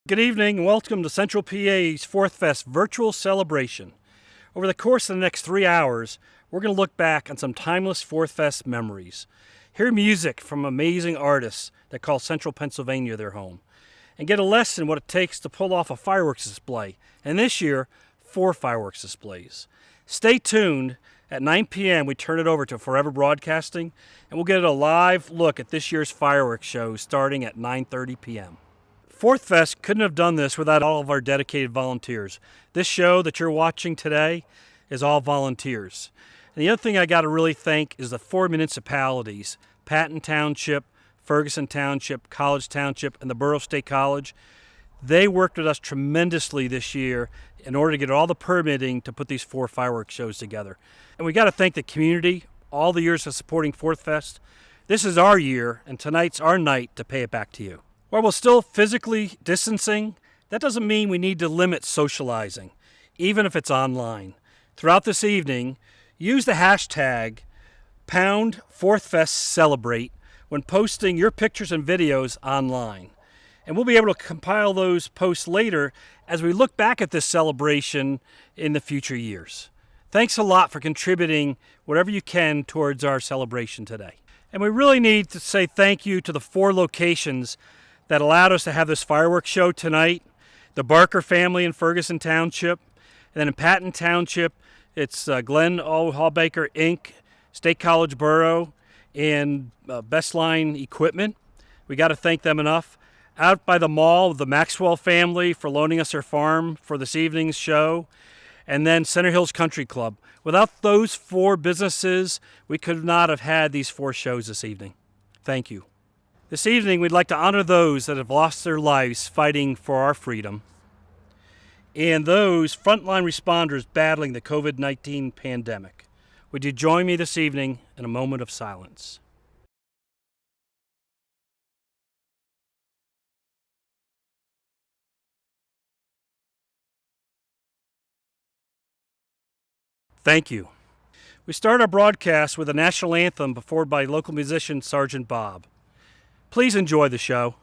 Good evening and welcome to Central PA's 4thFest virtual celebration. Over the course of the next 3 hours, we're going to look back on some timeless 4thFest memories, hear music from amazing artists that call Central Pennsylvania their home, and get a lesson what it takes to pull off a fireworks display, and this year, 4 fireworks displays. Stay tuned. At 9 p.m. we turn it over to Forever Broadcasting, and we'll get a live look at this year's fireworks show starting at 9:30 p.m. 4thFest couldn't have done this without all of our dedicated volunteers. This show that you're watching today is all volunteers. And the other thing I got to really thank is the 4 municipalities, Patton Township, Ferguson Township, College Township, and the Borough State College. They worked with us tremendously this year in order to get all the permitting to put these 4 fireworks shows together. And we got to thank the community, all the years of supporting 4thFest. This is our year, and tonight's our night to pay it back to you. While we're still physically distancing, that doesn't mean we need to limit socializing, even if it's online. Throughout this evening, use the hashtag #4thFestCelebrate when posting your pictures and videos online. And we'll be able to compile those posts later as we look back at this celebration in the future years. Thanks a lot for contributing whatever you can towards our celebration today. And we really need to say thank you to the 4 locations that allowed us to have this fireworks show tonight. The Barker family in Ferguson Township, and then in Patton Township, it's Glenn Hallbaker Inc., State College Borough, and Best Line Equipment. We got to thank them enough. Out by the mall, the Maxwell family for loaning us their farm for this evening's show, and then Center Hills Country Club. Without those 4 businesses, we could not have had these 4 shows this evening. Thank you. This evening, we'd like to honor those that have lost their lives fighting for our freedom and those frontline responders battling the COVID-19 pandemic. Would you join me this evening in a moment of silence? Thank you. We start our broadcast with a national anthem performed by local musician Sergeant Bob. Please enjoy the show.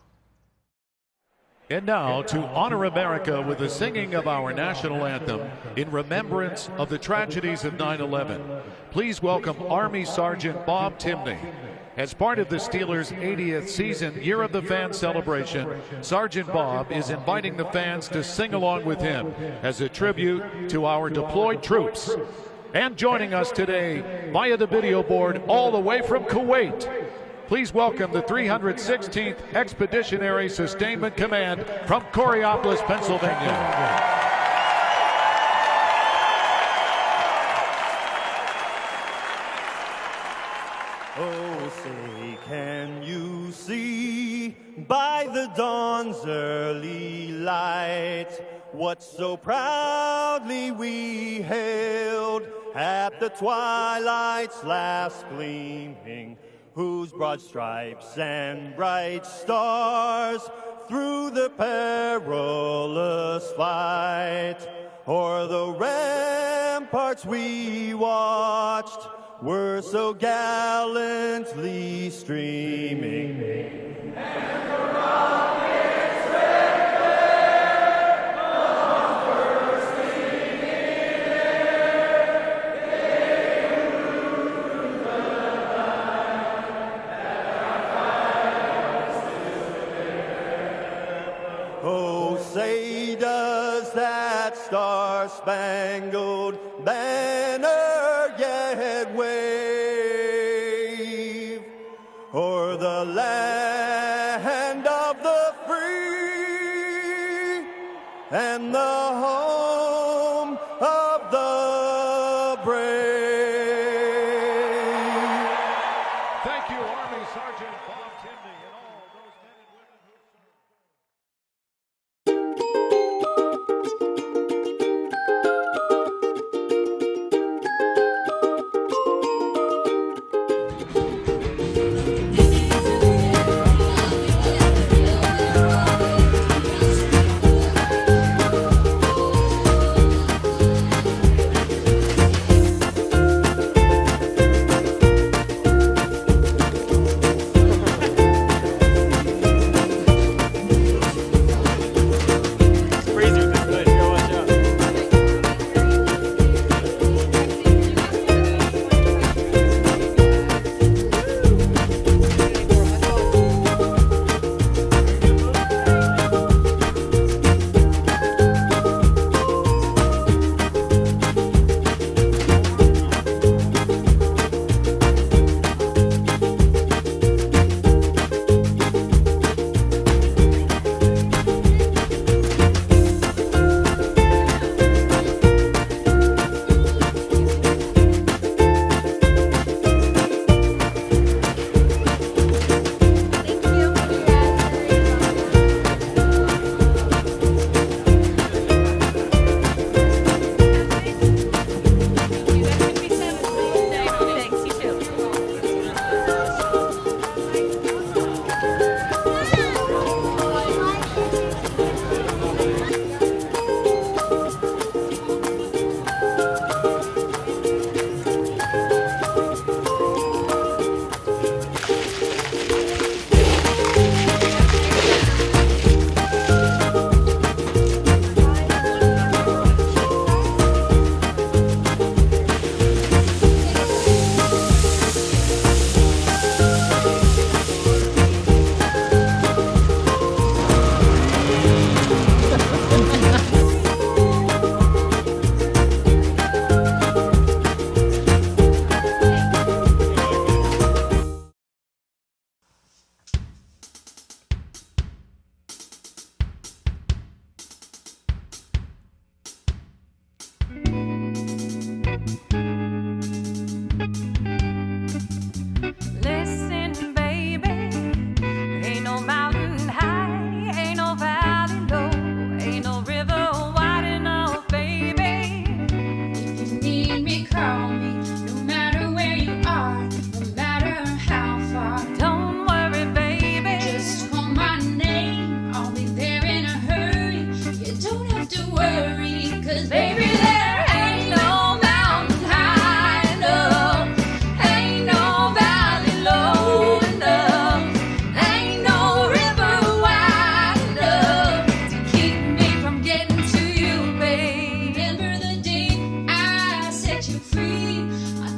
And now, to honor America with the singing of our national anthem in remembrance of the tragedies of 9/11, please welcome Army Sergeant Bob Timney. As part of the Steelers' 80th season Year of the Fan celebration, Sergeant Bob is inviting the fans to sing along with him as a tribute to our deployed troops. And joining us today via the video board all the way from Kuwait, please welcome the 316th Expeditionary Sustainment Command from Coriopolis, Pennsylvania. Oh, say, can you see by the dawn's early light what so proudly we hailed at the twilight's last gleaming, whose broad stripes and bright stars through the perilous fight o'er the ramparts we watched were so gallantly streaming. And the rockets red glare of bursting in air, they illumined the night that our flag still there. Oh, say does that star-spangled banner yet wave o'er the land of the free and the home of the brave? Thank you, Army Sergeant Bob Timney, and all those men and women who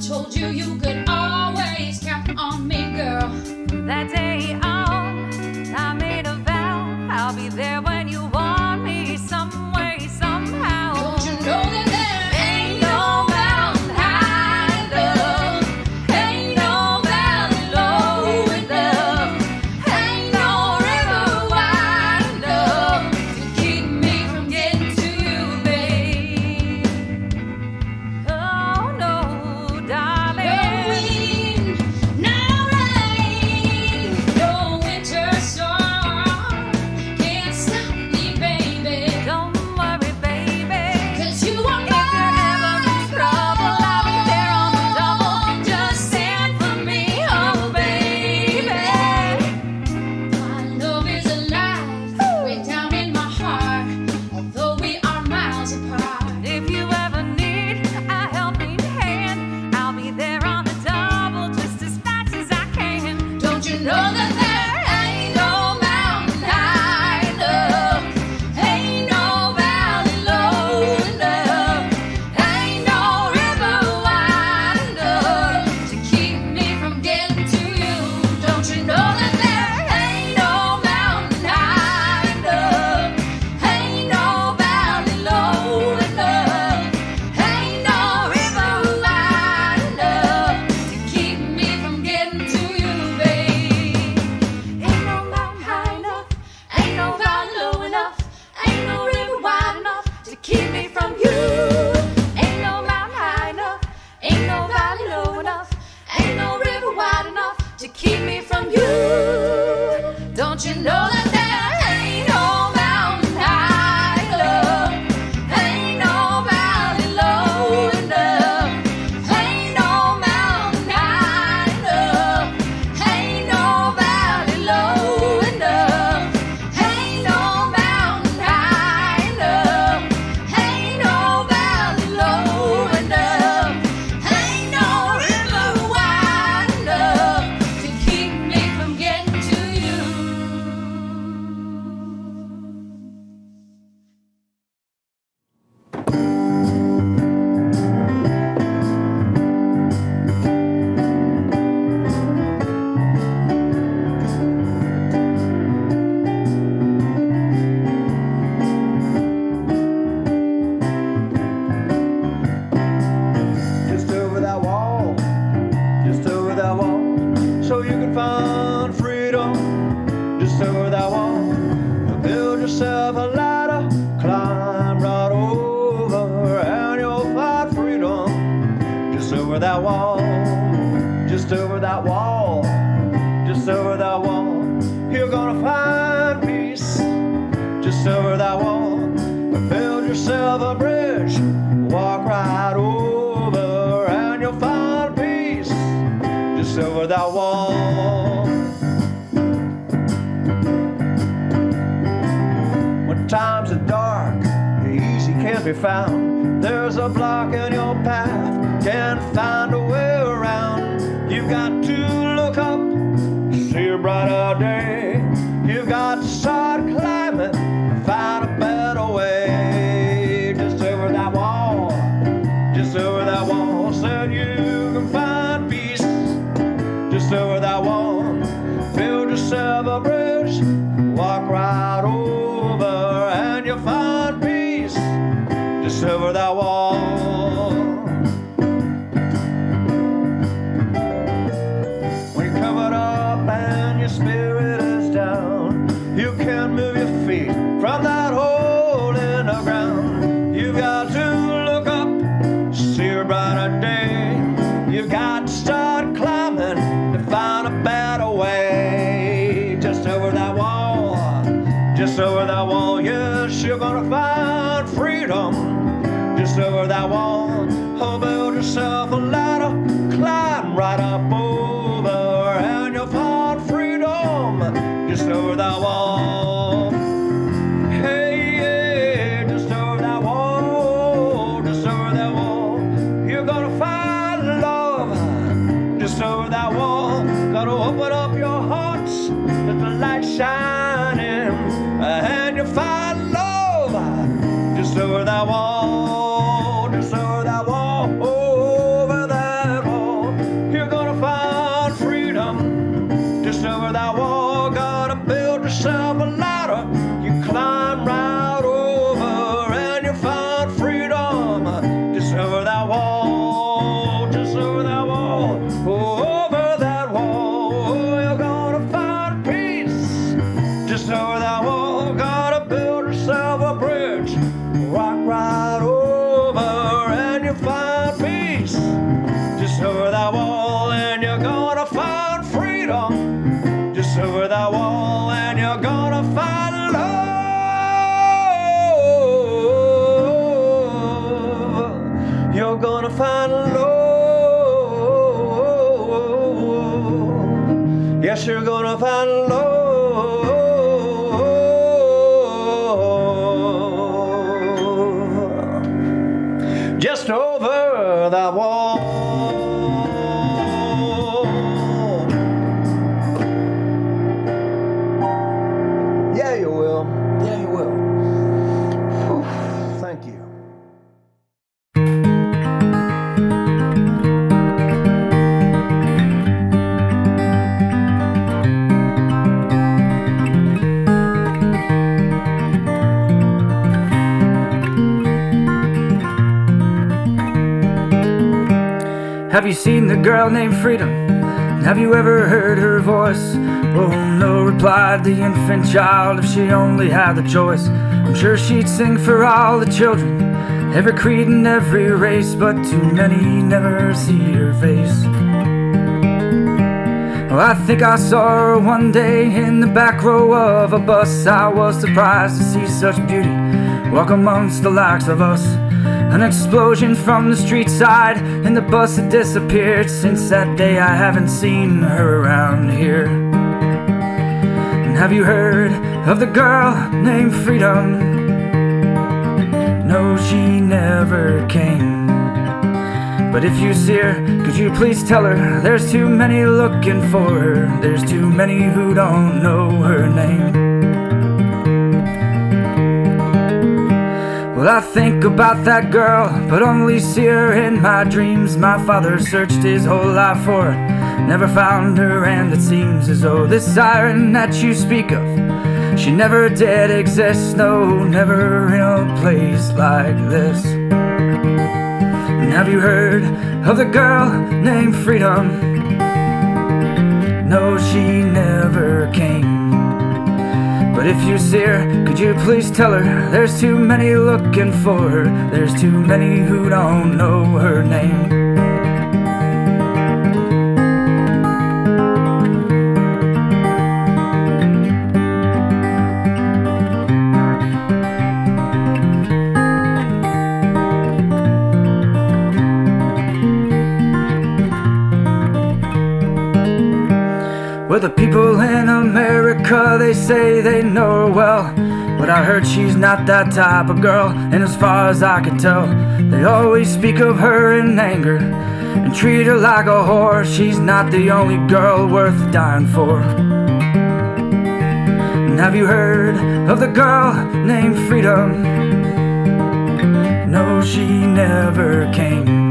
Told you you could always count on me, girl. That day on, I made a vow. I'll be there when you want me, some way, somehow. Don't you know that there ain't no mountain high enough, ain't no valley low enough, ain't no river wide enough to keep me from getting to you, babe. Oh no, darling. No wind, no rain, no winter storm can't stop me, baby. Don't worry, baby. 'Cause you are If you're ever in trouble, I'll be there on the double. just stand for me, oh baby. My love is alive, way down in my heart, although we are miles apart. If you ever need a helping hand, I'll be there on the double just as fast as I can. Don't you know that there ain't no mountain high enough, ain't no valley low enough, ain't no river wide enough to keep me from getting to you. Don't you know that there ain't no mountain high enough, ain't no valley low enough, ain't no river wide enough to keep me from getting to you, babe. Ain't no mountain high enough, Ain't no valley low enough, ain't no river wide enough to keep me from you. ain't no mountain high enough, Ain't no valley low enough, ain't no river wide enough to keep me from you. Don't you know that there ain't no mountain high enough, ain't no valley low enough, ain't no mountain high enough, ain't no valley low enough, ain't no mountain high enough, ain't no valley low enough, ain't no river wide enough to keep me from getting to you. Just over that wall, just over that wall, so you can find freedom. Just over that wall, build yourself a ladder, climb right over, and you'll find freedom. Just over that wall, just over that wall, just over that wall, you're gonna find peace. Just over that wall, build yourself a bridge, walk right over, and you'll find peace. Just over that wall. When times are dark, easy can't be found. There's a block in your path, can't find a way around. You've got to look up, see a brighter day. You've got to start climbing, find a better way. Just over that wall, just over that wall, said you can find peace. Just over that wall, build yourself a bridge, walk right over, and you'll find peace. Just over that wall. When you're covered up and your spirit is down, you can't move your feet from that hole in the ground. You've got to look up, see a brighter day. You've got to start climbing to find a better way. Just over that wall, just over that wall, yes, you're gonna find freedom. Just over that wall, oh, build yourself a ladder, climb right up over, and you'll find freedom. Just over that wall. Hey, yeah, just over that wall, just over that wall, you're gonna find love. Just over that wall, gotta open up your hearts, let the light shine in, and you'll find love. Just over that wall, just over that wall, over that wall. Yes, you're gonna find love just over that wall. Yeah, you will. Yeah, you will. Whew. Thank you. Have you seen the girl named Freedom? Have you ever heard her voice? Oh no, replied the infant child, if she only had the choice. I'm sure she'd sing for all the children, every creed and every race, but too many never see her face. Well, I think I saw her one day in the back row of a bus. I was surprised to see such beauty walk amongst the likes of us. An explosion from the street side, and the bus had disappeared. Since that day I haven't seen her around here. And have you heard of the girl named Freedom? No, she never came. But if you see her, could you please tell her there's too many looking for her, there's too many who don't know her name. Well, I think about that girl, but only see her in my dreams. My father searched his whole life for her, never found her, and it seems as though this siren that you speak of, she never did exist. No, never in a place like this. And have you heard of the girl named Freedom? No, she never came. But if you see her, could you please tell her there's too many looking for her, there's too many who don't know her name. Well, the people in America, they say they know her well, but I heard she's not that type of girl, and as far as I can tell, they always speak of her in anger and treat her like a whore. She's not the only girl worth dying for. And have you heard of the girl named Freedom? No, she never came.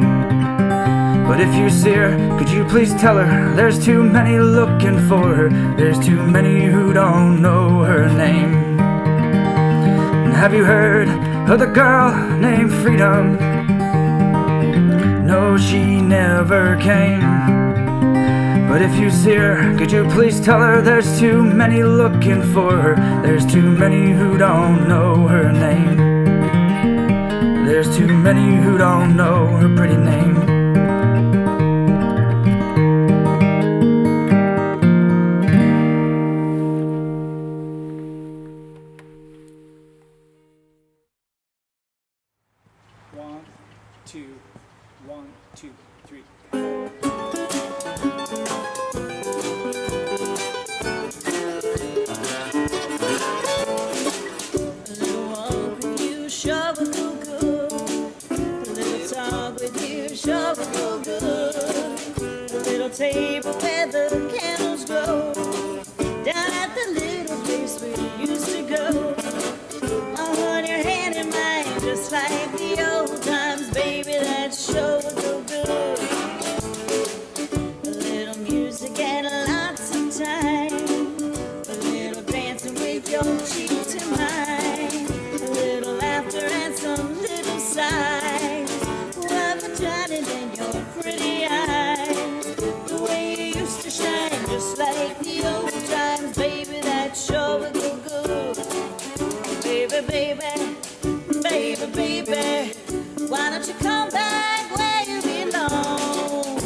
But if you see her, could you please tell her there's too many looking for her, there's too many who don't know her name. And have you heard of the girl named Freedom? No, she never came. But if you see her, could you please tell her there's too many looking for her, there's too many who don't know her name. There's too many who don't know her pretty name. One, two, three. A little walk with you sure would go good. A little talk with you sure would go good. A little table where the candles glow, down at the little place we used to go. I'll hold your hand in mine just like the old times, baby, that sure would go good. A little music and lots of time, a little dancing with your cheek to mine, a little laughter and some little sighs. What the shining in your pretty eyes, the way you used to shine just like the old times, baby, that sure would go good. Baby, baby, baby, baby, why don't you come back where you belong?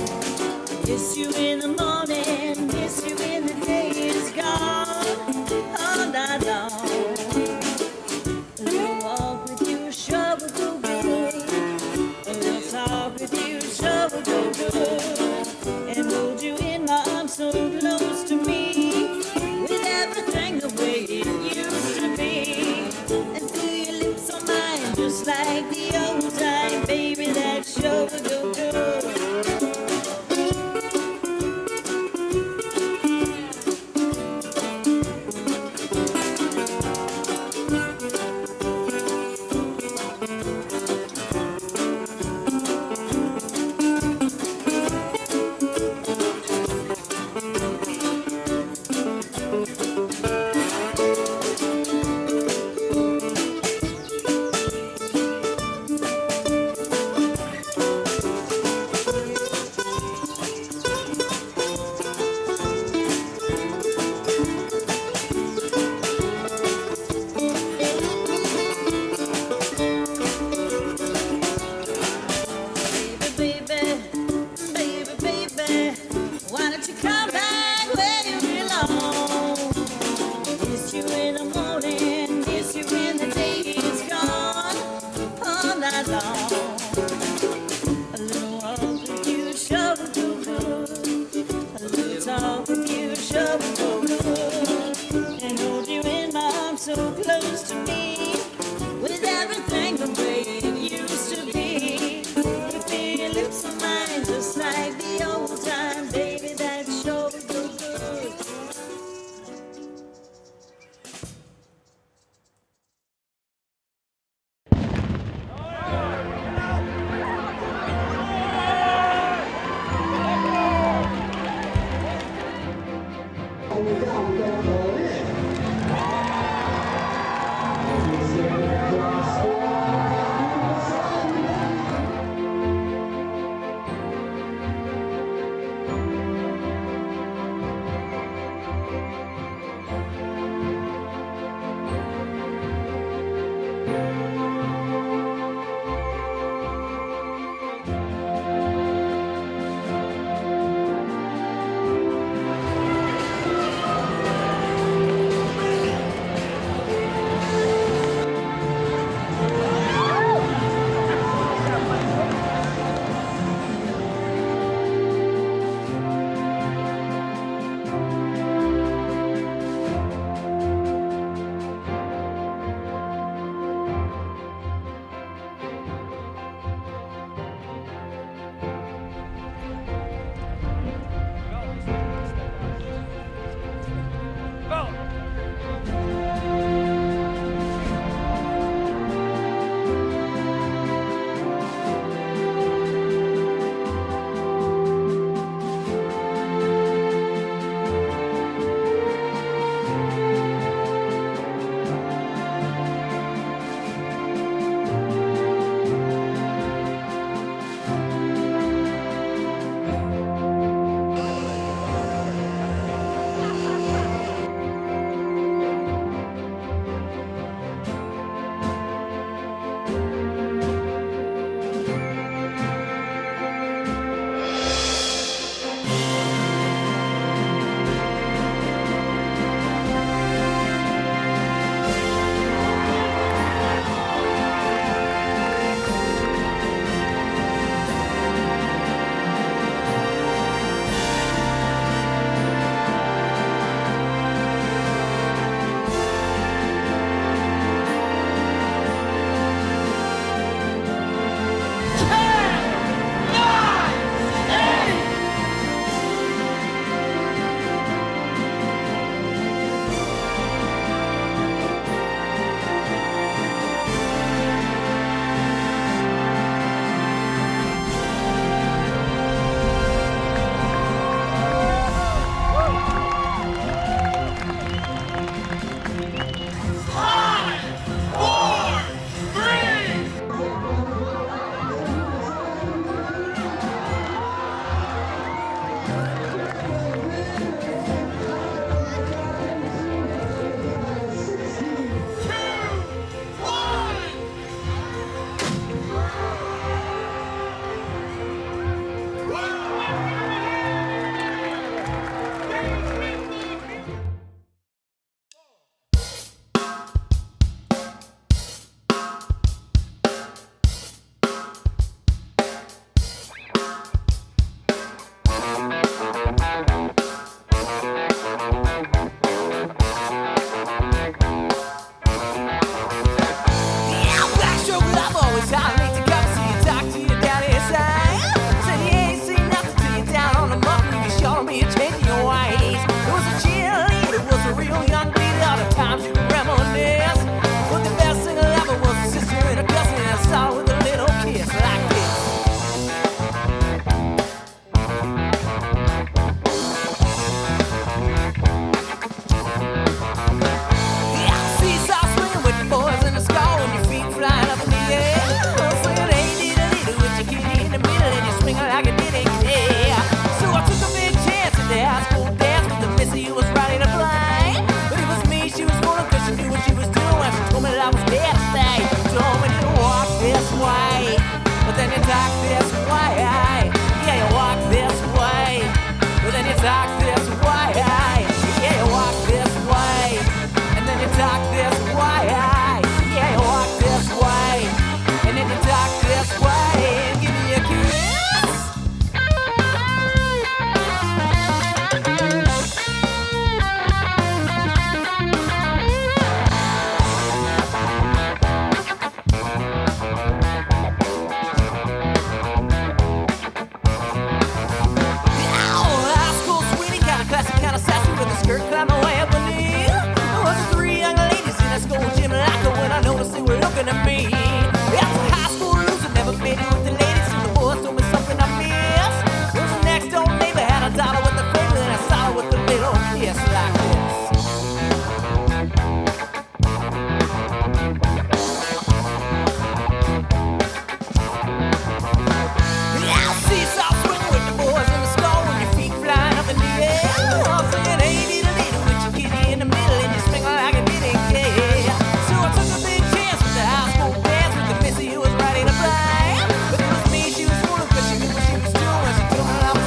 Miss you in the morning, miss you when the day is gone, all night long. A little walk with you sure would go good. A little talk with you sure would go good. And hold you in my arms so close to me.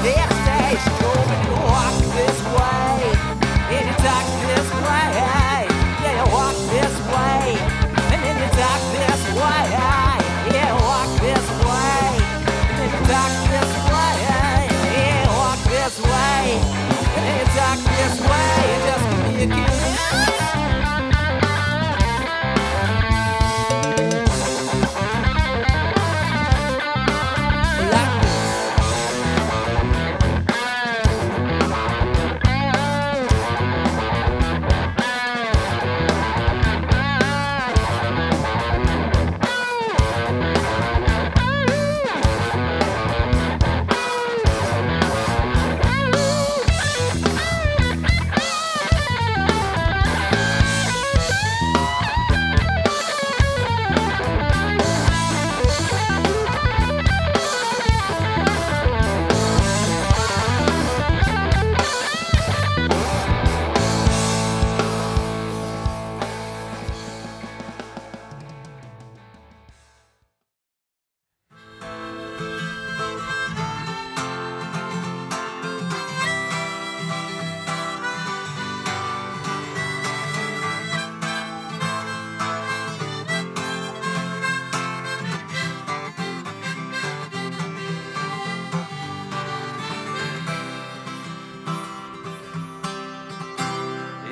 Yeah, say she told me to walk this way. And you talk this way. Yeah, you walk this way. And then you talk this way. Yeah, walk this way. And then you talk this way. Yeah, walk this way. And then you talk this way. And just give me a kiss.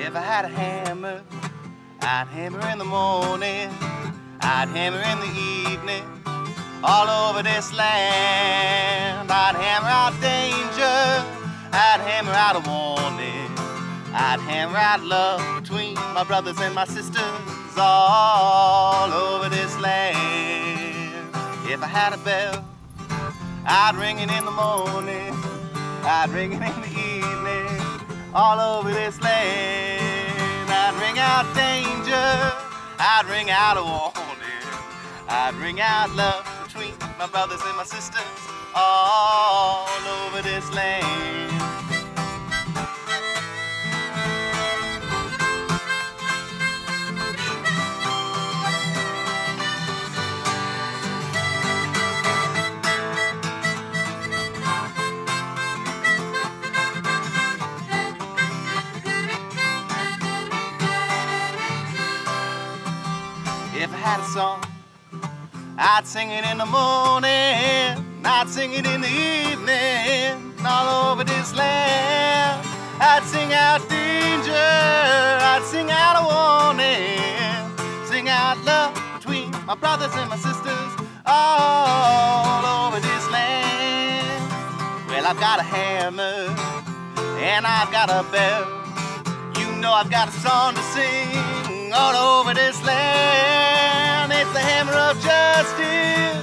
If I had a hammer, I'd hammer in the morning, I'd hammer in the evening, all over this land. I'd hammer out danger, I'd hammer out a warning, I'd hammer out love between my brothers and my sisters, all over this land. If I had a bell, I'd ring it in the morning, I'd ring it in the evening, all over this land. I'd ring out danger, I'd ring out a warning, I'd ring out love between my brothers and my sisters, all over this land. If I had a song, I'd sing it in the morning, I'd sing it in the evening, all over this land. I'd sing out danger, I'd sing out a warning, sing out love between my brothers and my sisters, all over this land. Well, I've got a hammer, and I've got a bell. You know I've got a song to sing all over this land. It's the hammer of justice,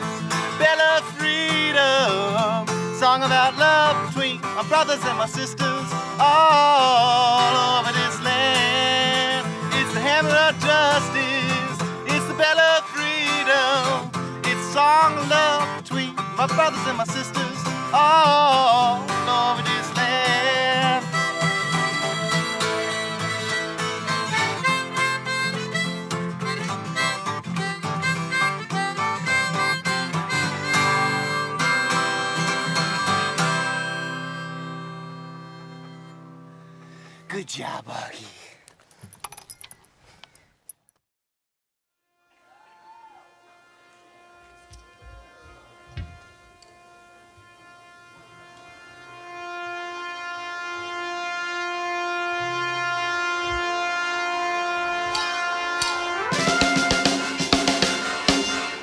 bell of freedom, song about love between my brothers and my sisters, all over this land. It's the hammer of justice, it's the bell of freedom, it's song of love between my brothers and my sisters, all over this land. Good job, Augie.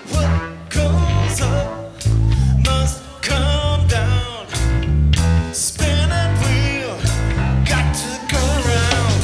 What goes up must come down. Spinning wheel, got to go round.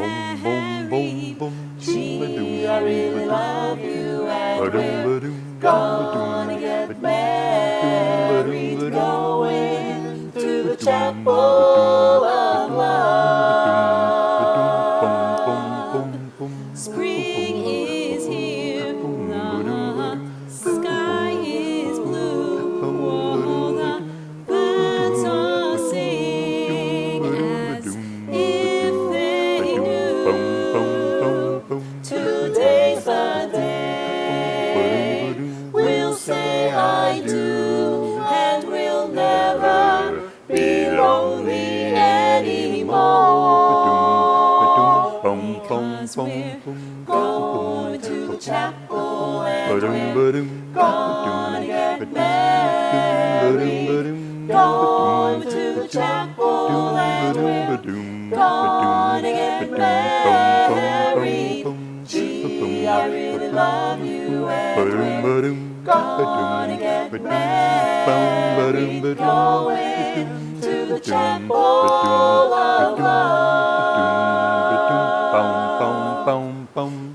marry me. I really love you, and we're gonna get married, going to the chapel of love. Spring is here, the sky is blue, oh, the birds are singing as if they knew. Today's the day we'll say I do, and we'll never be lonely anymore. Because we're going to the chapel and we're gonna get married. Going to the chapel and we're gonna get married. Gee, I really love you, and we're gonna get married. Going to the chapel of love.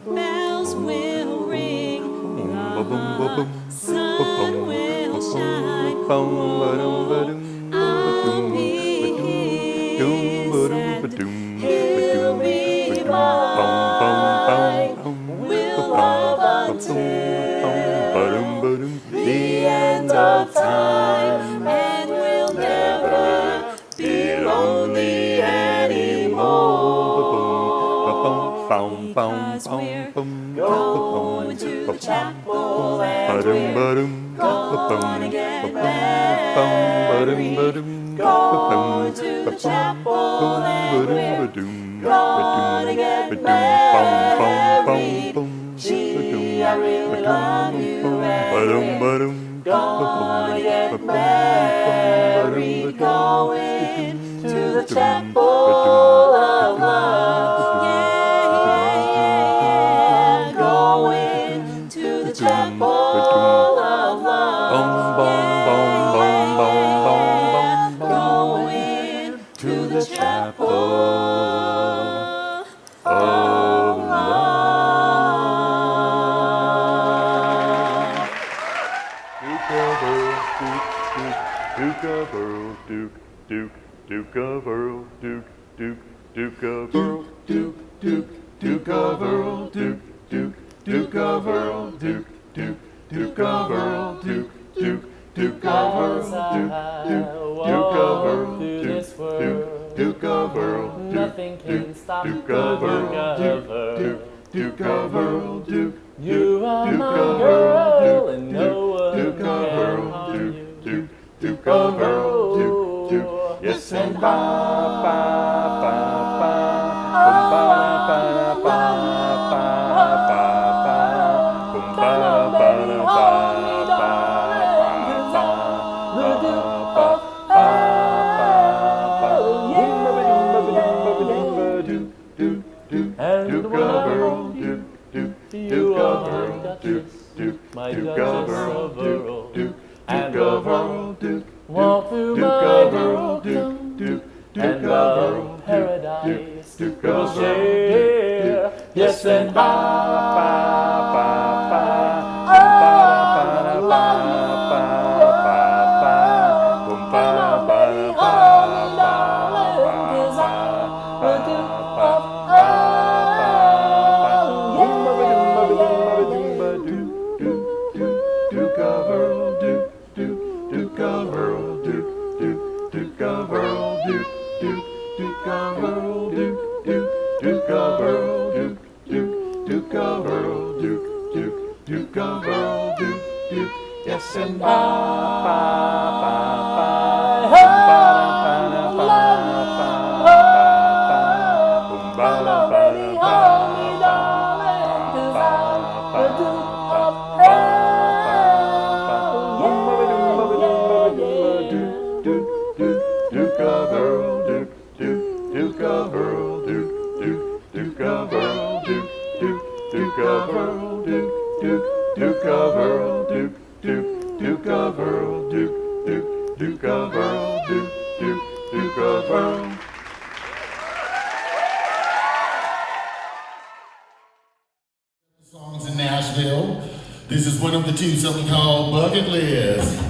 Bells will ring, the sun will shine. I'll be his and he'll be mine. We'll love until the end of time, and we'll never be lonely anymore. Because we're going to the chapel and we're gonna get married. Going to the chapel and we're gonna get married. Gee, I really love you, and we're gonna get married. Going to the chapel of love. Yeah, going to the chapel of love. Going to the chapel of love. Duke of Earl, Duke, Duke, Duke of Earl, Duke, Duke, Duke of Earl, Duke, Duke, Duke of Earl, Duke, Duke, Duke of Earl, Duke, Duke, Duke of Earl, Duke, Duke, Duke of Earl, Duke, Duke of Earl, Duke, Duke of Earl, nothing can stop the Duke of Earl, Duke, Duke of Earl, Duke, you are Duke my of girl, Earl, and no one Duke can of Earl, harm Duke, you. Duke, Duke of Earl, Duke, Duke, yes, and ba ba ba ba, ba ba ba ba ba ba ba, ba ba and when I hold you, you are my Duchess, my Duchess of Earl, and of Earl, walk through my kingdom, and of paradise we'll share, yes, and ba ba ba ba, yes, and ba ba ba ba, Nashville. This is one of the two, something called Bucket List.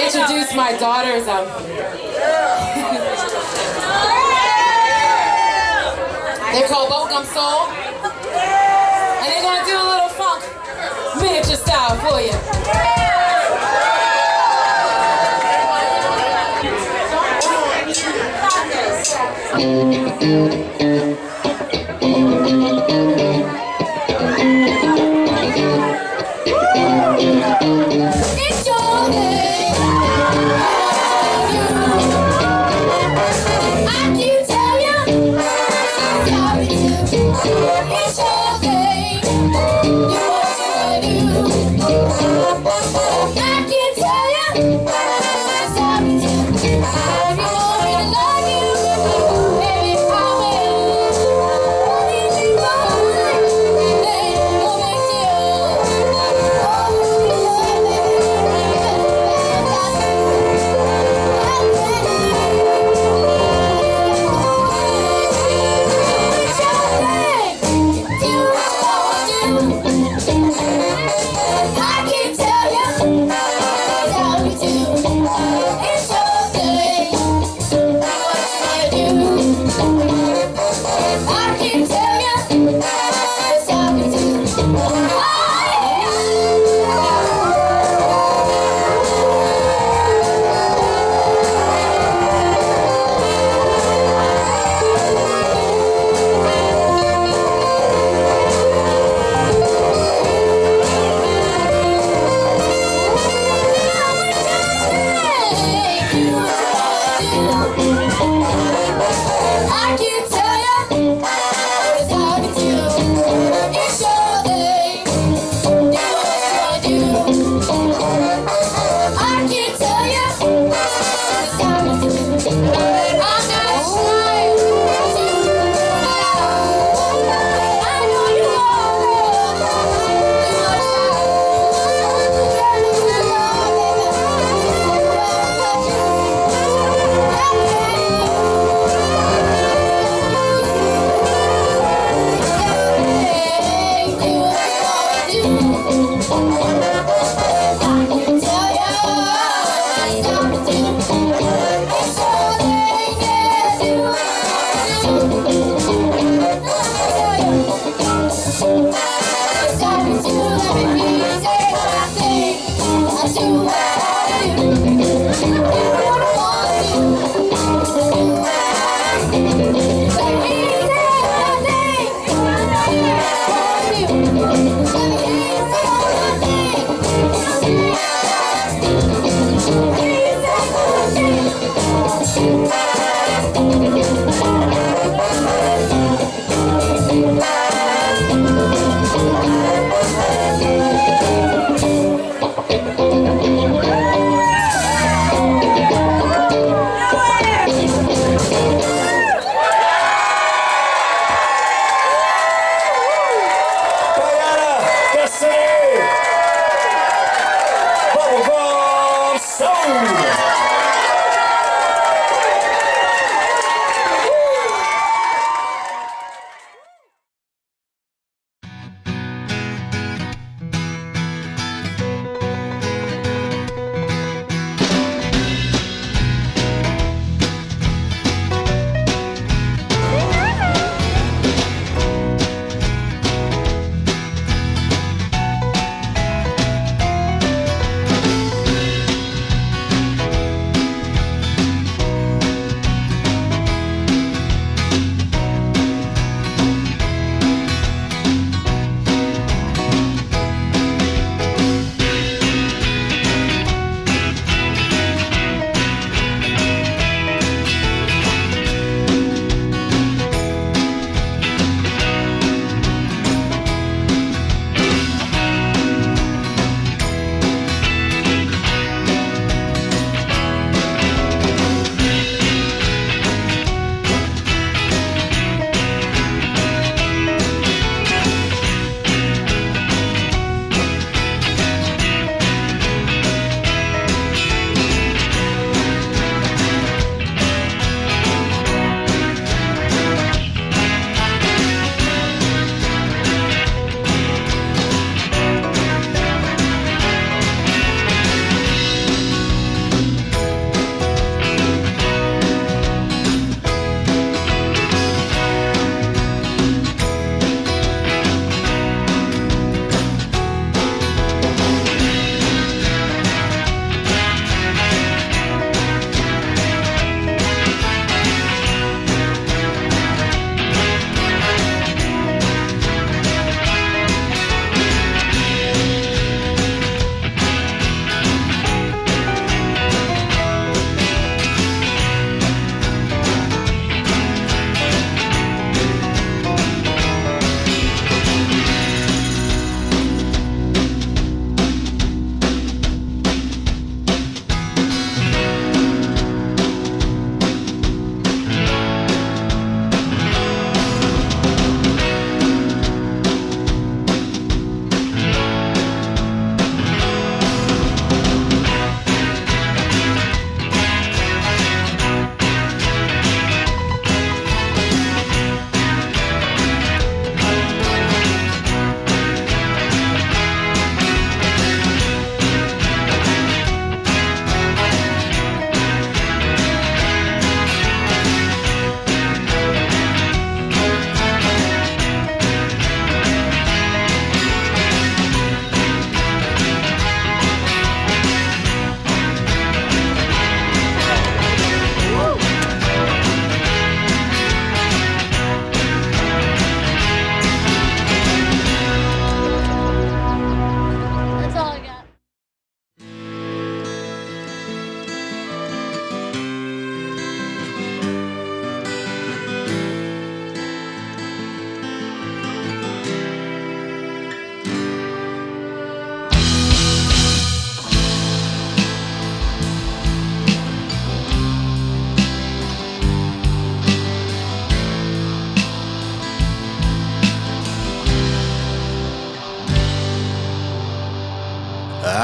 introduce my daughters. They're called Bubblegum Soul, and they're gonna do a little funk miniature style for you. It's your day. I can tell you, sorry too. It's your day. You what you wanna do. I can tell you, sorry too. If you want me to love you, baby, I will. Anything more, they no big deal.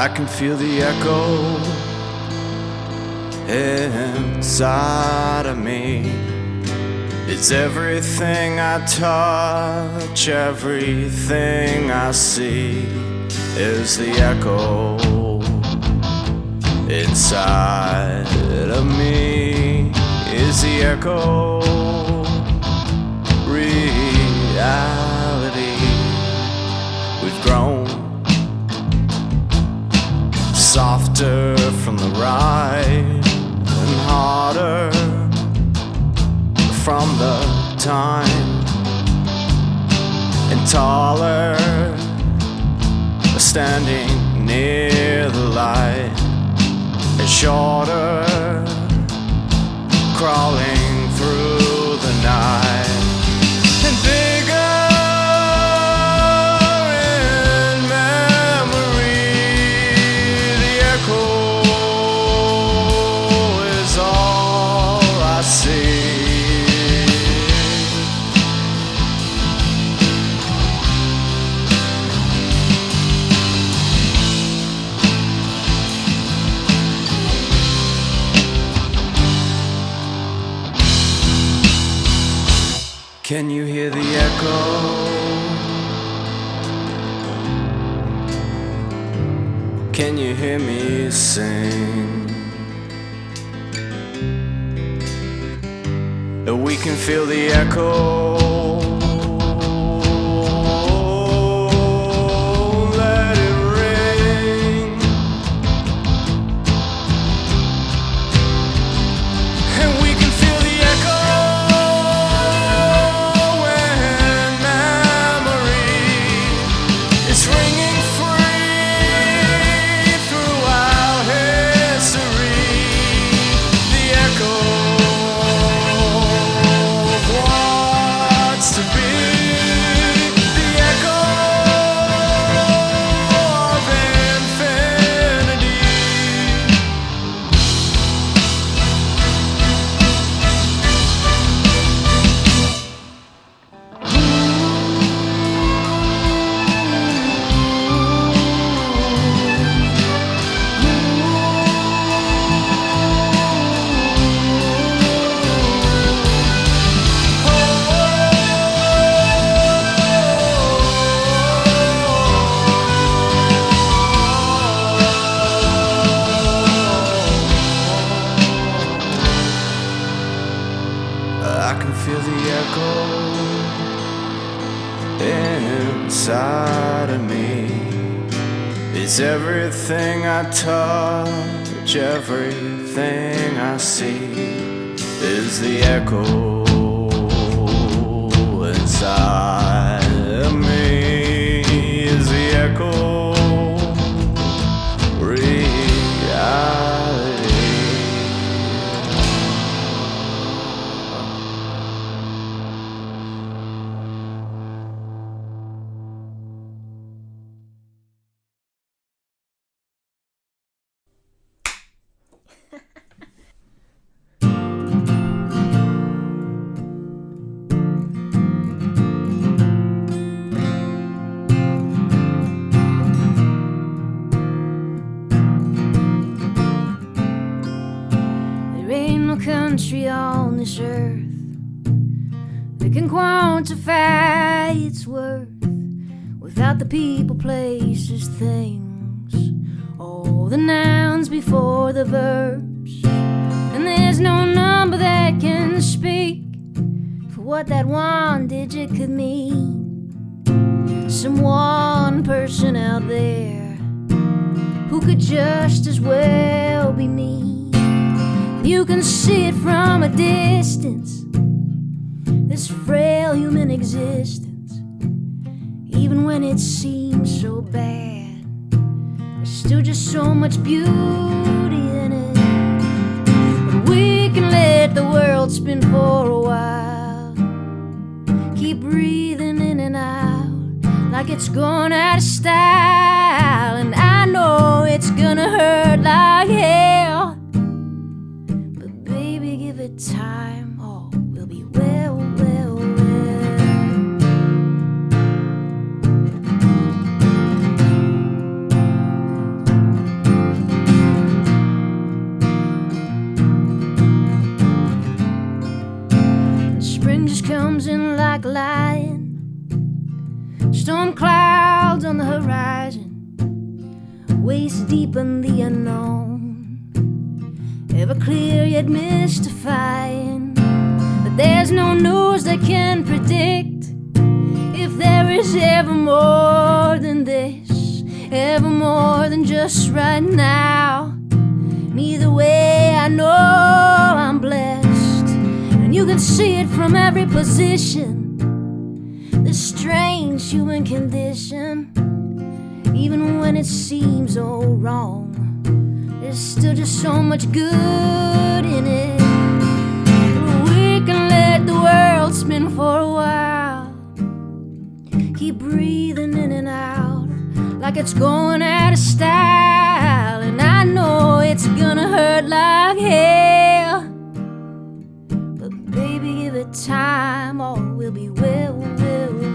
I can feel the echo inside of me. It's everything I touch, everything I see is the echo inside of me, is the echo reality. We've grown softer from the ride and harder from the time, and taller standing near the light, and shorter crawling through the night, and bigger in memory. The echo is all I see. Can you hear the echo? Can you hear me sing? We can feel the echo. Let it ring. And we can feel the echo. It's ringing free throughout history. The echo of what's to be. The echo of infinity. I can feel the echo inside of me. It's everything I touch, everything I see is the echo inside of me, is the echo reality. There ain't no country on this earth that can quantify its worth without the people, places, things, all the nouns before the verbs. And there's no number that can speak for what that one digit could mean. Some one person out there who could just as well be me. You can see it from a distance, this frail human existence. Even when it seems so bad, there's still just so much beauty in it. But we can let the world spin for a while, keep breathing in and out like it's gone out of style. And I know it's gonna hurt like hell, but baby, give it time, all will be well, well, well. like lying. Storm clouds on the horizon, waist deep in the unknown, ever clear yet mystifying. But there's no news that can predict if there is ever more than this, ever more than just right now. Either way, I know I'm blessed, and you can see it from every position. This strange human condition, even when it seems all wrong, there's still just so much good in it. We can let the world spin for a while, keep breathing in and out like it's going out of style. And I know it's gonna hurt like hell, but baby, give it time, all will be well, well, well.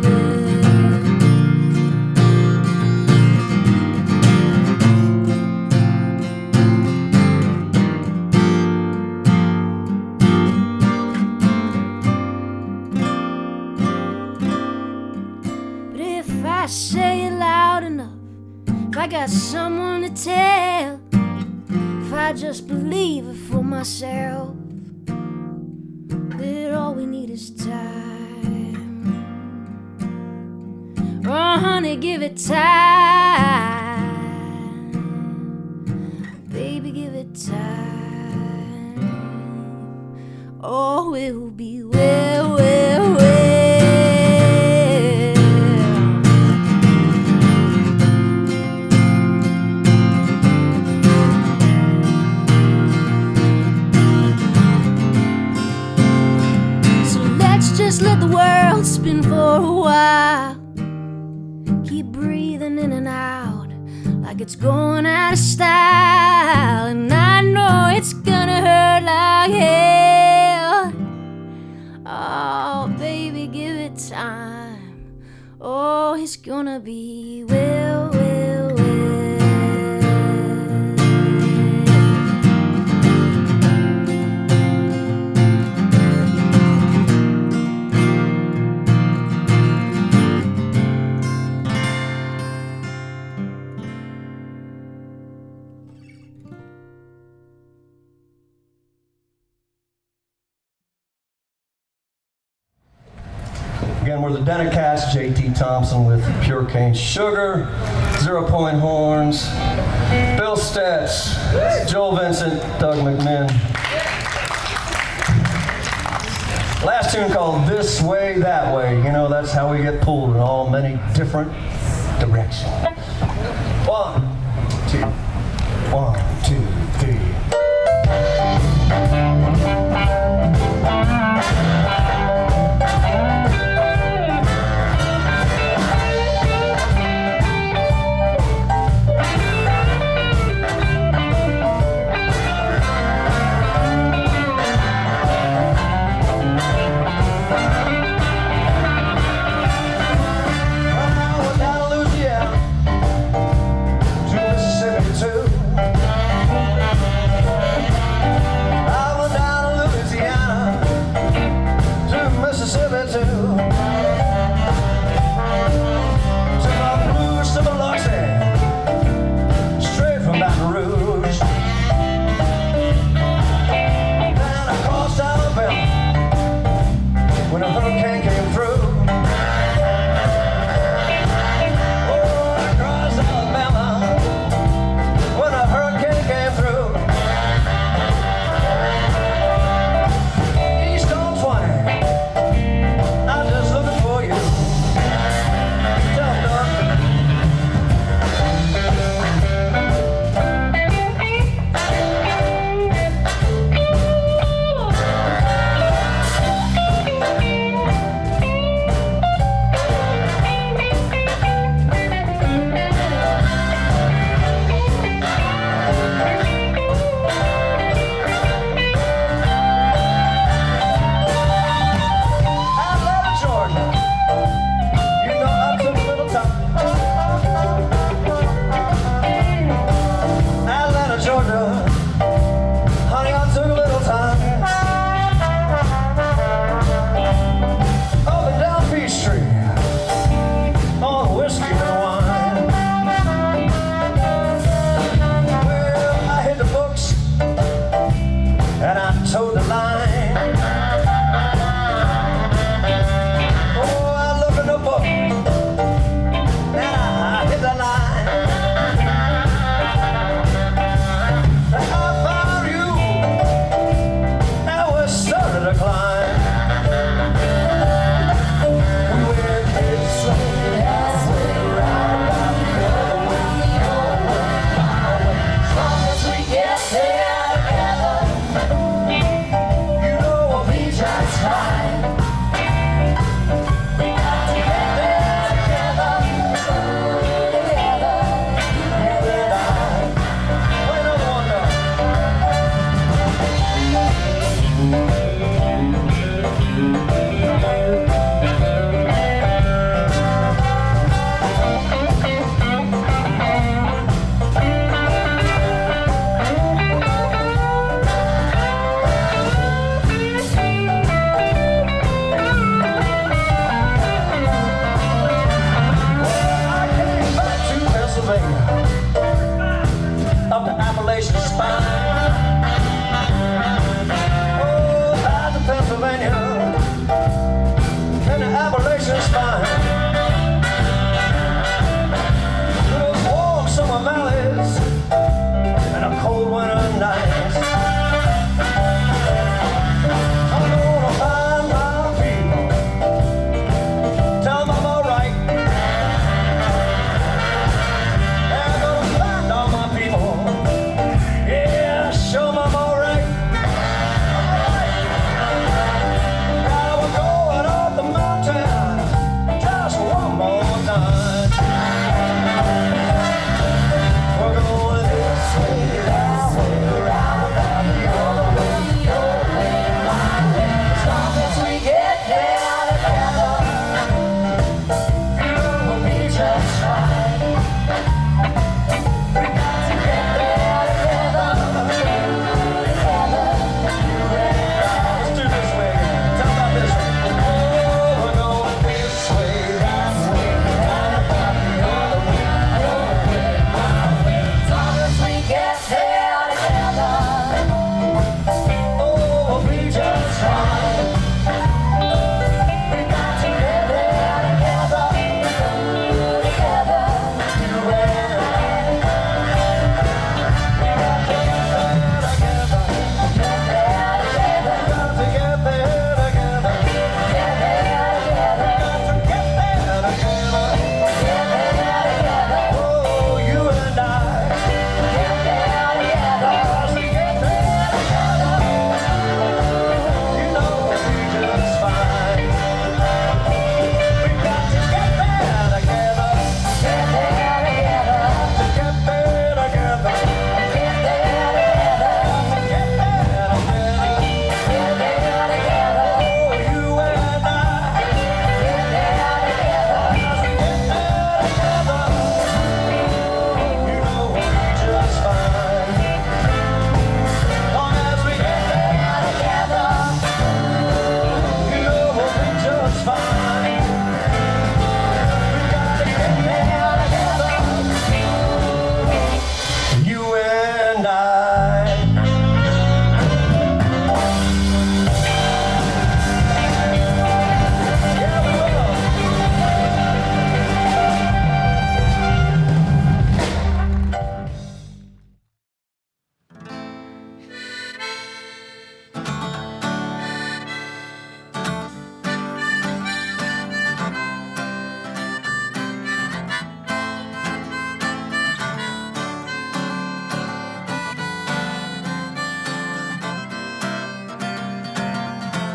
But if I say it loud enough, if I got someone to tell, if I just believe it for myself, that all we need is time. Oh honey, give it time. Baby, give it time. Oh, it will be well, well, well. Just let the world spin for a while, keep breathing in and out like it's going out of style. And I know it's gonna hurt like hell. Oh baby, give it time. Oh, it's gonna be well, well, well. Again, we're the Denacats, J.T. Thompson with pure cane sugar, 0 Point horns, Bill Stetz, Joel Vincent, Doug McMinn. Last tune called This Way, That Way. You know, that's how we get pulled in all many different directions. 1, 2, 1, 2, 3. Appalachian spine. Oh, out to Pennsylvania and the Appalachian spine. Those walks on my valleys and a cold winter night. I'm gonna find my people, tell them I'm alright. I'm gonna find all my people, yeah, show them I'm alright. Now we're going up the mountain just one more time. We're going this way, that way, around about the other way, your way, my way. As long as we get there together, it will be just fine. We got to get there together, you and I. Let's do this way again. Tell about this way. Oh, we're going this way, that way, round about the other way, your way, my way. As long as we get there together, oh, we'll be just fine. We got to get there together, together, you and I. We got to get there together, get there together. We got to get there together, get there together. We got to get there together, get there together. Oh, you and I. Get there together. As we get there together, you know we'll be just fine. We got to get there together, get there together. To get there together, get there together. To get there together, get there together. Oh, you and I. Get there together. As we get there together, you know we'll be just fine. Long as we get there together, you know we'll be just fine. We got to get there together, you and I. Yeah, we will.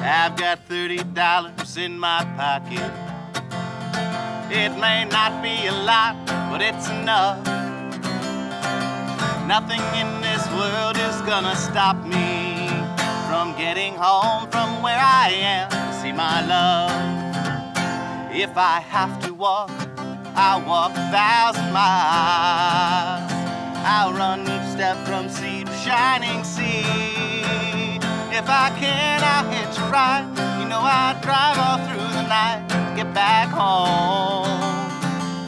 I've got $30 in my pocket. It may not be a lot, but it's enough. Nothing in this world is gonna stop me from getting home from where I am to see my love. If I have to walk, I'll walk 1,000 miles. I'll run each step from sea to shining sea. If I can, I'll hitch a ride. You know I'd drive all through the night, get back home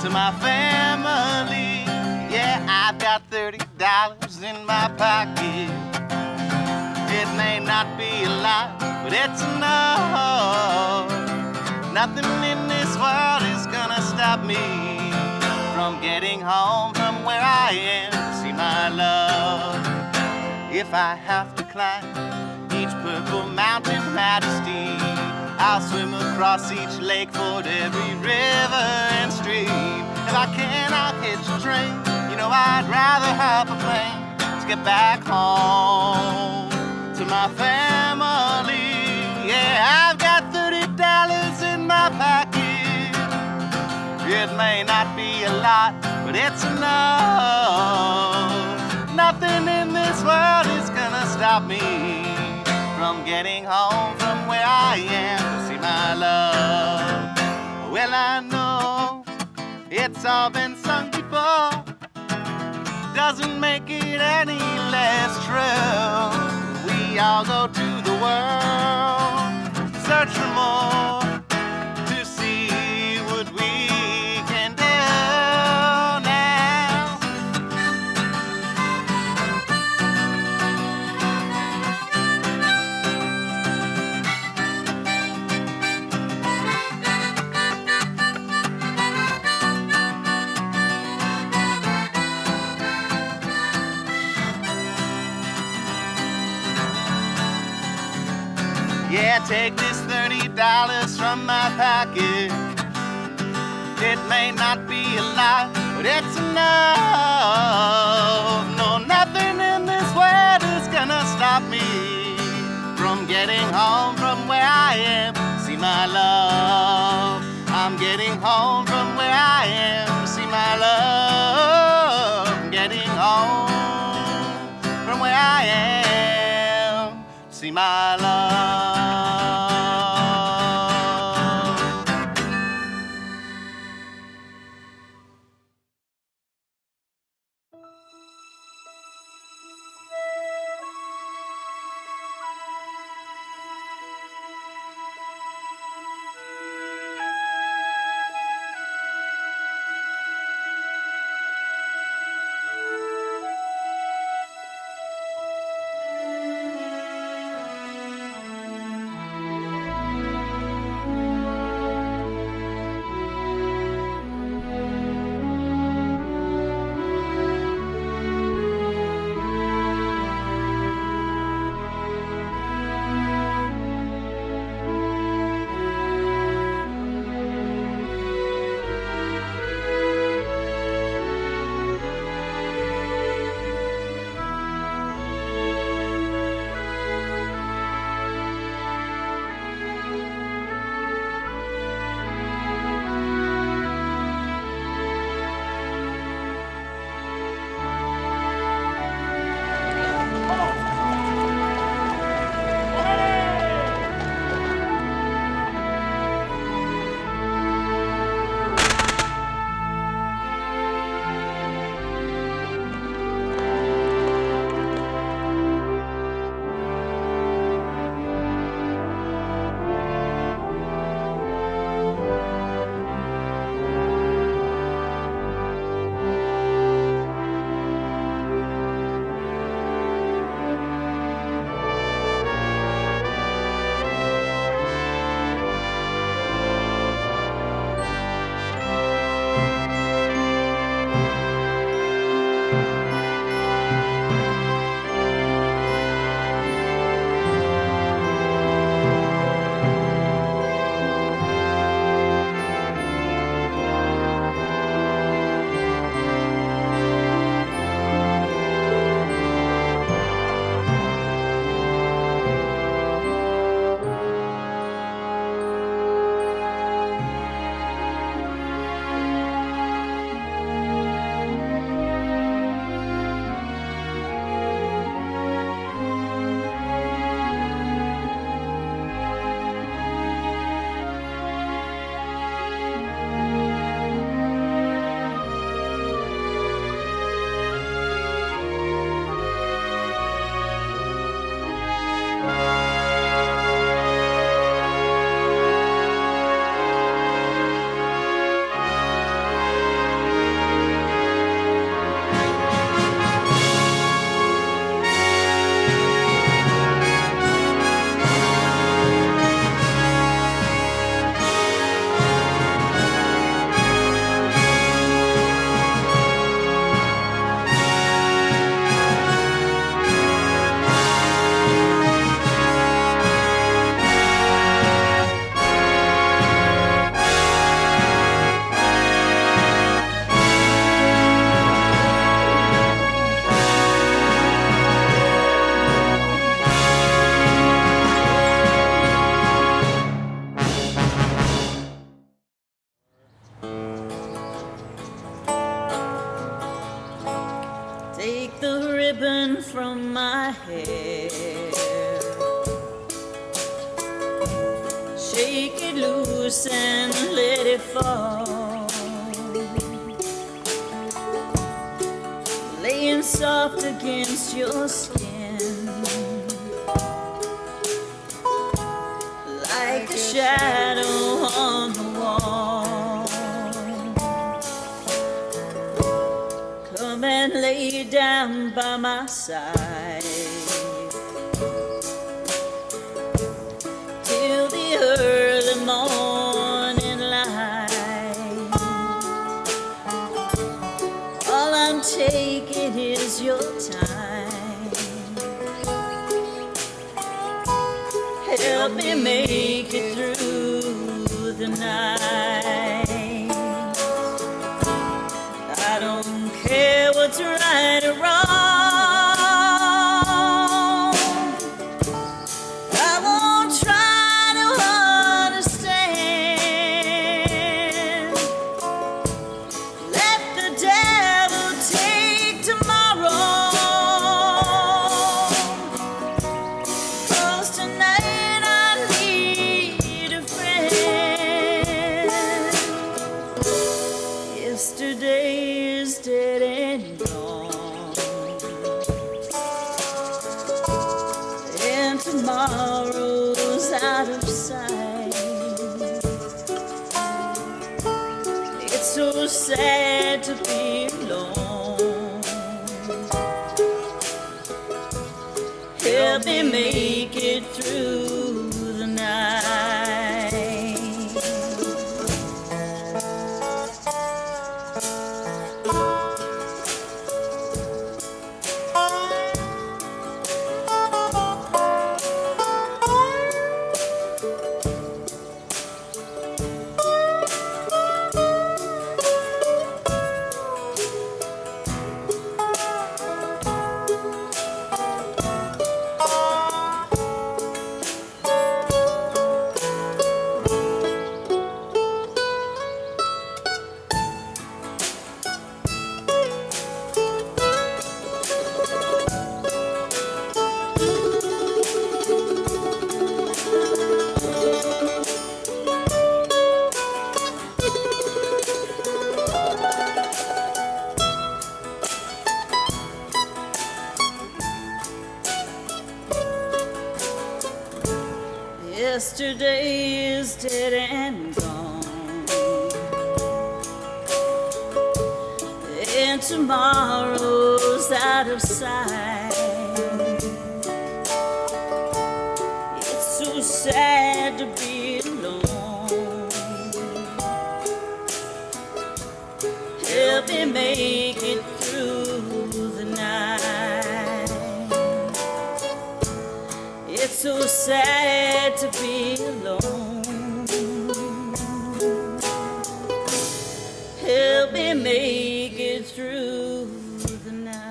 to my family. Yeah, I've got $30 in my pocket. It may not be a lot, but it's enough. Nothing in this world is gonna stop me from getting home from where I am to see my love. If I have to climb each purple mountain majesty, I'll swim across each lake, ford every river and stream. If I can, I'll hitch a train. You know I'd rather have a plane to get back home to my family. Yeah, I've got $30 in my pocket. It may not be a lot, but it's enough. Nothing in this world is gonna stop me from getting home from where I am to see my love. Well, I know it's all been sung before, doesn't make it any less true. We all go to the world, search for more, to see what we can do now. Yeah, take this $30 from my pocket. It may not be a lot, but it's enough. No, nothing in this world is gonna stop me from getting home from where I am. See my love, I'm getting home from where I am. See my love, I'm getting home from where I am. See my love. Take the ribbon from my hair, shake it loose and let it fall, laying soft against your skin, like a shadow on the wall. Come and lay down by my side till the early morning light. All I'm taking is your time. Hell, help me make it through the night. I don't care what's right or wrong. I won't try to understand. Let the devil take tomorrow. 'Cause tonight I need a friend. Yesterday is dead and gone, and tomorrow's out of sight. It's so sad to be alone. Help me make it through the night. Yesterday is dead and gone, and tomorrow's out of sight. It's so sad to be alone. Help me make it through the night. It's so sad to be alone. Help me make it through the night.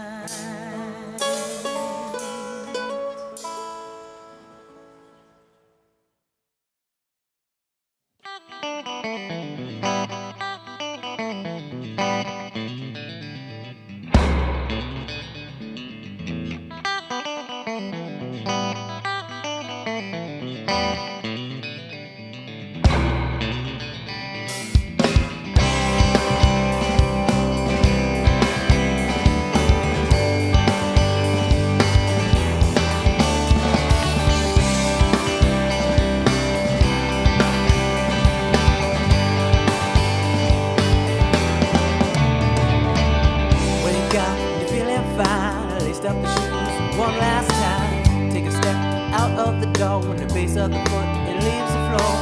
Up the shoes one last time. Take a step out of the door. When the base of the foot it leaves the floor.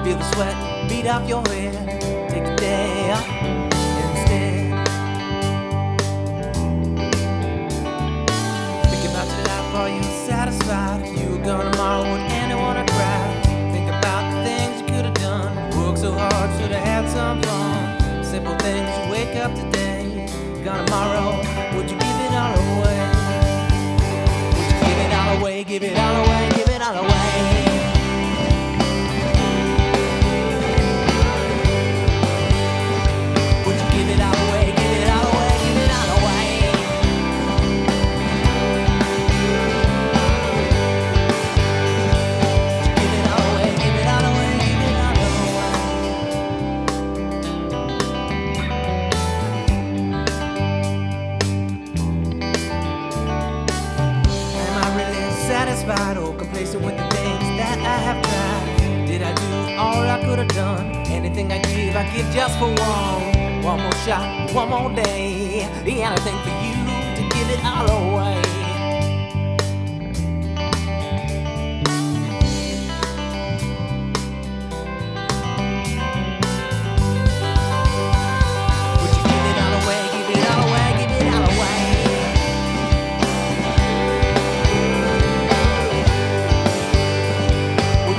Feel the sweat beat off your head. Take the day off instead. Think about your life. Are you satisfied? If you were gone tomorrow, would anyone have cried? Think about the things you could have done. Worked so hard, should have had some fun. Simple things. You wake up today, gone tomorrow. Would you give it all away? Away, give it all away, give it all away. Would you give it all away, give it all away, give it all away? Give it all away, give it all away, give it all satisfied or complacent with the things that I have tried? Did I do all I could have done? Anything I give just for one more shot, one more day. Anything for you to give it all away. Would you give it all away, give it all away, give it all away? Would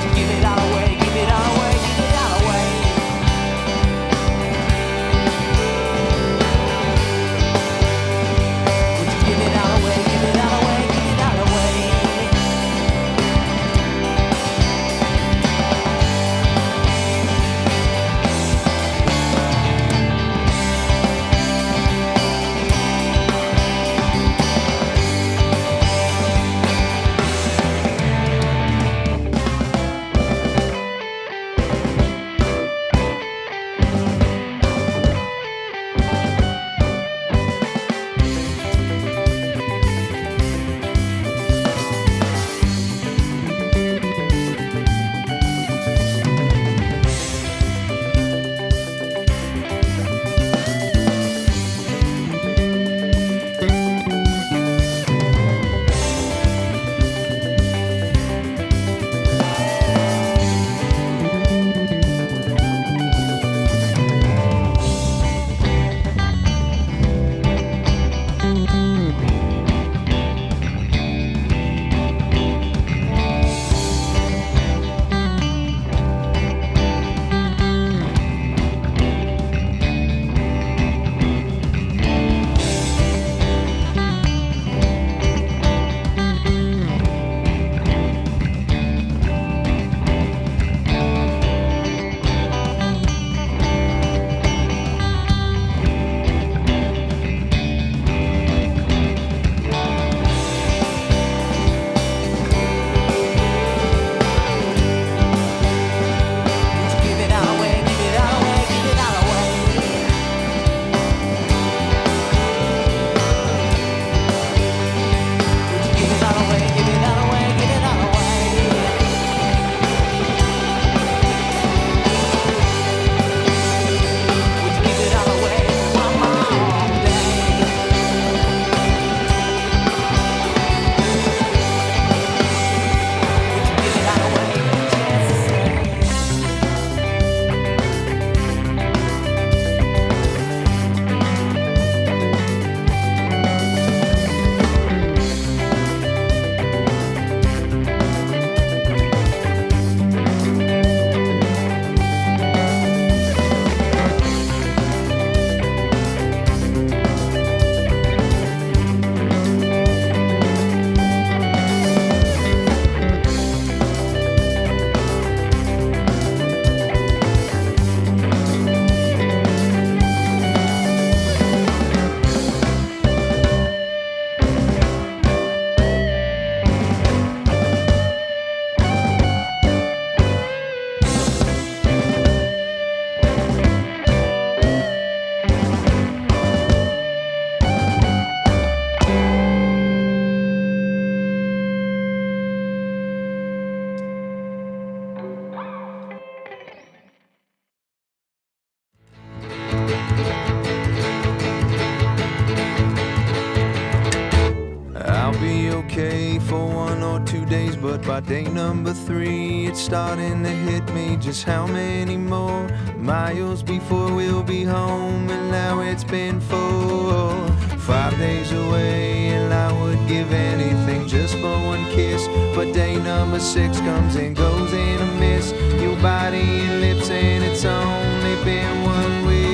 okay for 1 or 2 days, but by day number 3 it's starting to hit me just how many more miles before we'll be home. And now it's been 5 days away, and I would give anything just for one kiss. But day number 6 comes and goes in a mist. Your body and lips, and it's only been 1 week.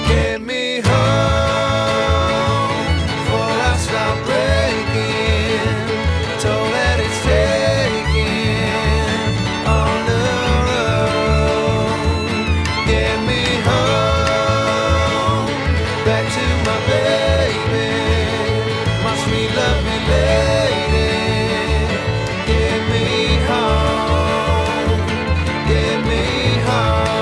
Get me home before I stop breaking. Told that it's taking on the road. Get me home back to my baby, my sweet loving lady. Get me home, get me home.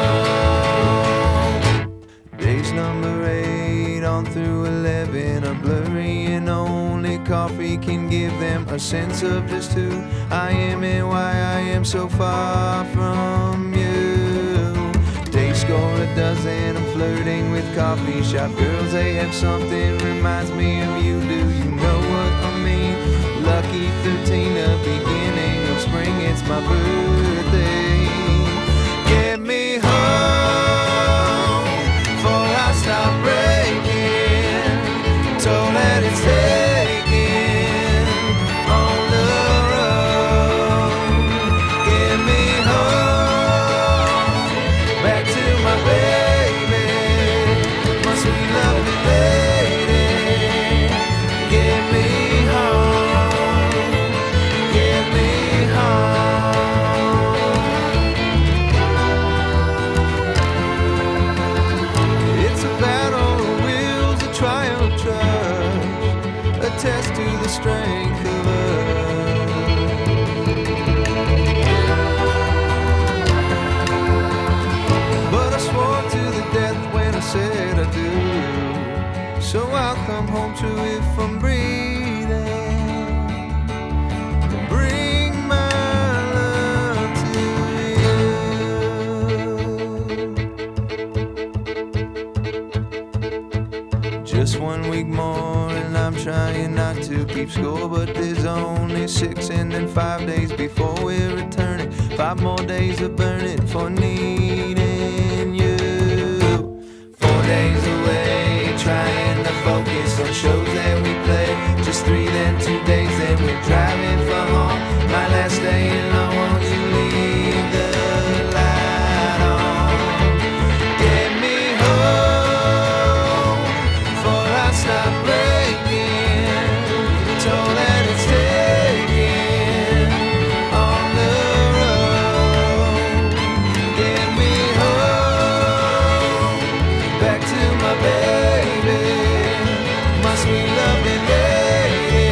Days number 8 on through 11 are blurry, and only coffee can give them a sense of just who I am and why I am so far from you. They score a dozen, I'm flirting with coffee shop girls. They have something reminds me of you. Do you know what I mean? Lucky 13, the beginning of spring. It's my birthday. Get me home before I stop breaking. Told that it's taking on the road. Get me home back to my baby, my sweet lovely lady. Get me home, get me home. It's a battle of wills, a trial of trust, a test to the strength of us. But I swore to the death when I said I do, so I'll come home to if I'm breathing. Bring my love to you. Just 1 week more, and I'm trying not to keep score, but there's only 6 and then 5 days before we're returning. 5 more days of burning for needing you. 4 days away, trying to focus on shows that we play. Just 3, then 2 days, then we're driving for home. My last day, and I want you leave the light on. Get me home before I stop breaking. Told that it's taking on the road. Get me home back to my baby, my sweet loving lady.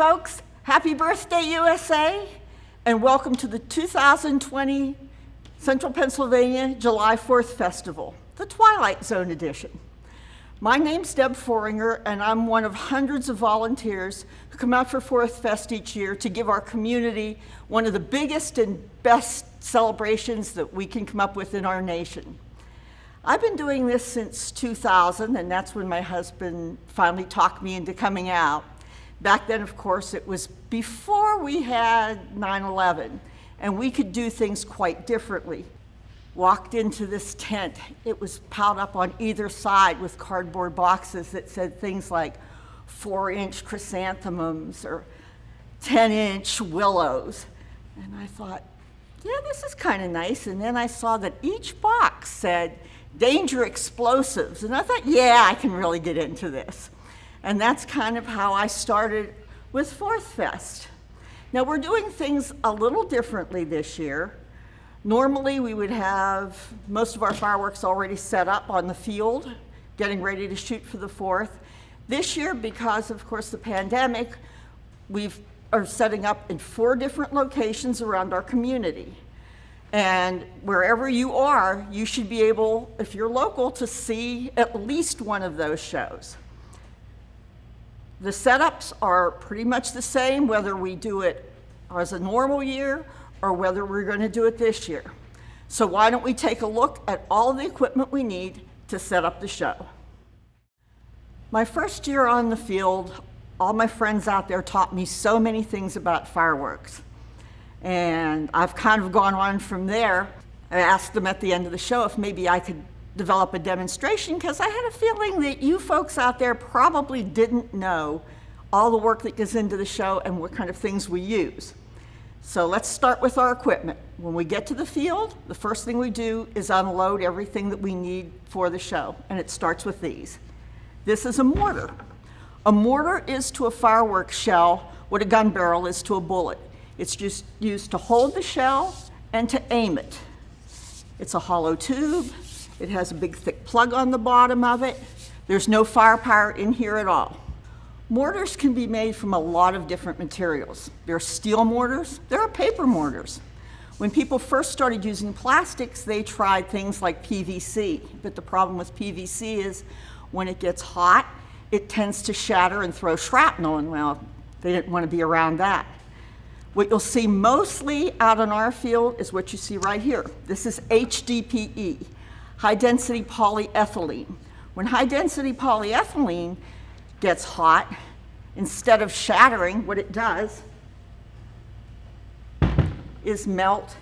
folks. Happy birthday, USA, and welcome to the 2020 Central Pennsylvania July 4th Festival, the Twilight Zone edition. My name's Deb Foringer, and I'm one of hundreds of volunteers who come out for 4th Fest each year to give our community one of the biggest and best celebrations that we can come up with in our nation. I've been doing this since 2000, and that's when my husband finally talked me into coming out. Back then, of course, it was before we had 9/11, and we could do things quite differently. Walked into this tent, it was piled up on either side with cardboard boxes that said things like 4-inch chrysanthemums or 10-inch willows. And I thought, yeah, this is kind of nice. And then I saw that each box said, danger explosives. And I thought, yeah, I can really get into this. And that's kind of how I started with 4th Fest. Now we're doing things a little differently this year. Normally we would have most of our fireworks already set up on the field, getting ready to shoot for the 4th. This year, because of course the pandemic, we are setting up in 4 different locations around our community. And wherever you are, you should be able, if you're local, to see at least one of those shows. The setups are pretty much the same, whether we do it as a normal year or whether we're going to do it this year. So why don't we take a look at all the equipment we need to set up the show. My first year on the field, all my friends out there taught me so many things about fireworks. And I've kind of gone on from there. I asked them at the end of the show if maybe I could develop a demonstration, because I had a feeling that you folks out there probably didn't know all the work that goes into the show and what kind of things we use. So let's start with our equipment. When we get to the field, the first thing we do is unload everything that we need for the show, and it starts with these. This is a mortar. A mortar is to a fireworks shell what a gun barrel is to a bullet. It's just used to hold the shell and to aim it. It's a hollow tube. It has a big thick plug on the bottom of it. There's no firepower in here at all. Mortars can be made from a lot of different materials. There are steel mortars, there are paper mortars. When people first started using plastics, they tried things like PVC, but the problem with PVC is when it gets hot, it tends to shatter and throw shrapnel, and well, they didn't want to be around that. What you'll see mostly out on our field is what you see right here. This is HDPE, high density polyethylene. When high density polyethylene gets hot, instead of shattering, what it does is melt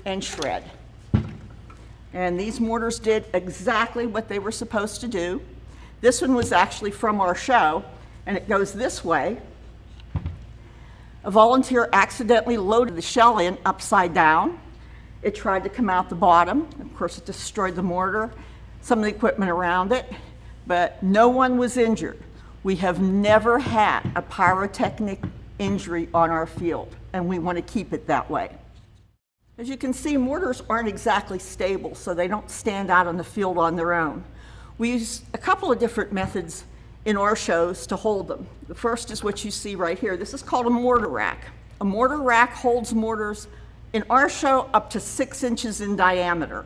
and shred. And these mortars did exactly what they were supposed to do. This one was actually from our show, and it goes this way. A volunteer accidentally loaded the shell in upside down. It tried to come out the bottom. Of course, it destroyed the mortar, some of the equipment around it, but no one was injured. We have never had a pyrotechnic injury on our field, and we want to keep it that way. As you can see, mortars aren't exactly stable, so they don't stand out on the field on their own. We use a couple of different methods in our shows to hold them. The first is what you see right here. This is called a mortar rack. A mortar rack holds mortars in our show up to 6 inches in diameter.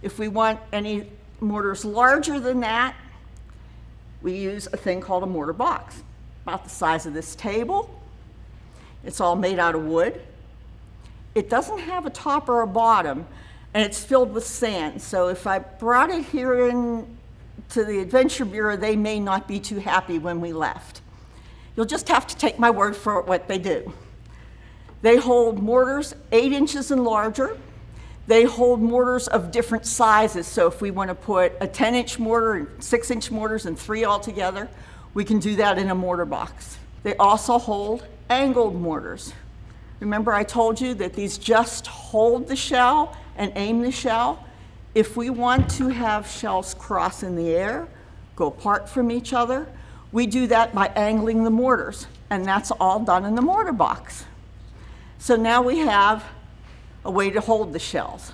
If we want any mortars larger than that, we use a thing called a mortar box, about the size of this table. It's all made out of wood. It doesn't have a top or a bottom, and it's filled with sand. So if I brought it here in to the Adventure Bureau, they may not be too happy when we left. You'll just have to take my word for what they do. They hold mortars 8 inches and larger. They hold mortars of different sizes. So if we want to put a 10-inch mortar and 6-inch mortars and 3 all together, we can do that in a mortar box. They also hold angled mortars. Remember I told you that these just hold the shell and aim the shell? If we want to have shells cross in the air, go apart from each other, we do that by angling the mortars, and that's all done in the mortar box. So now we have a way to hold the shells.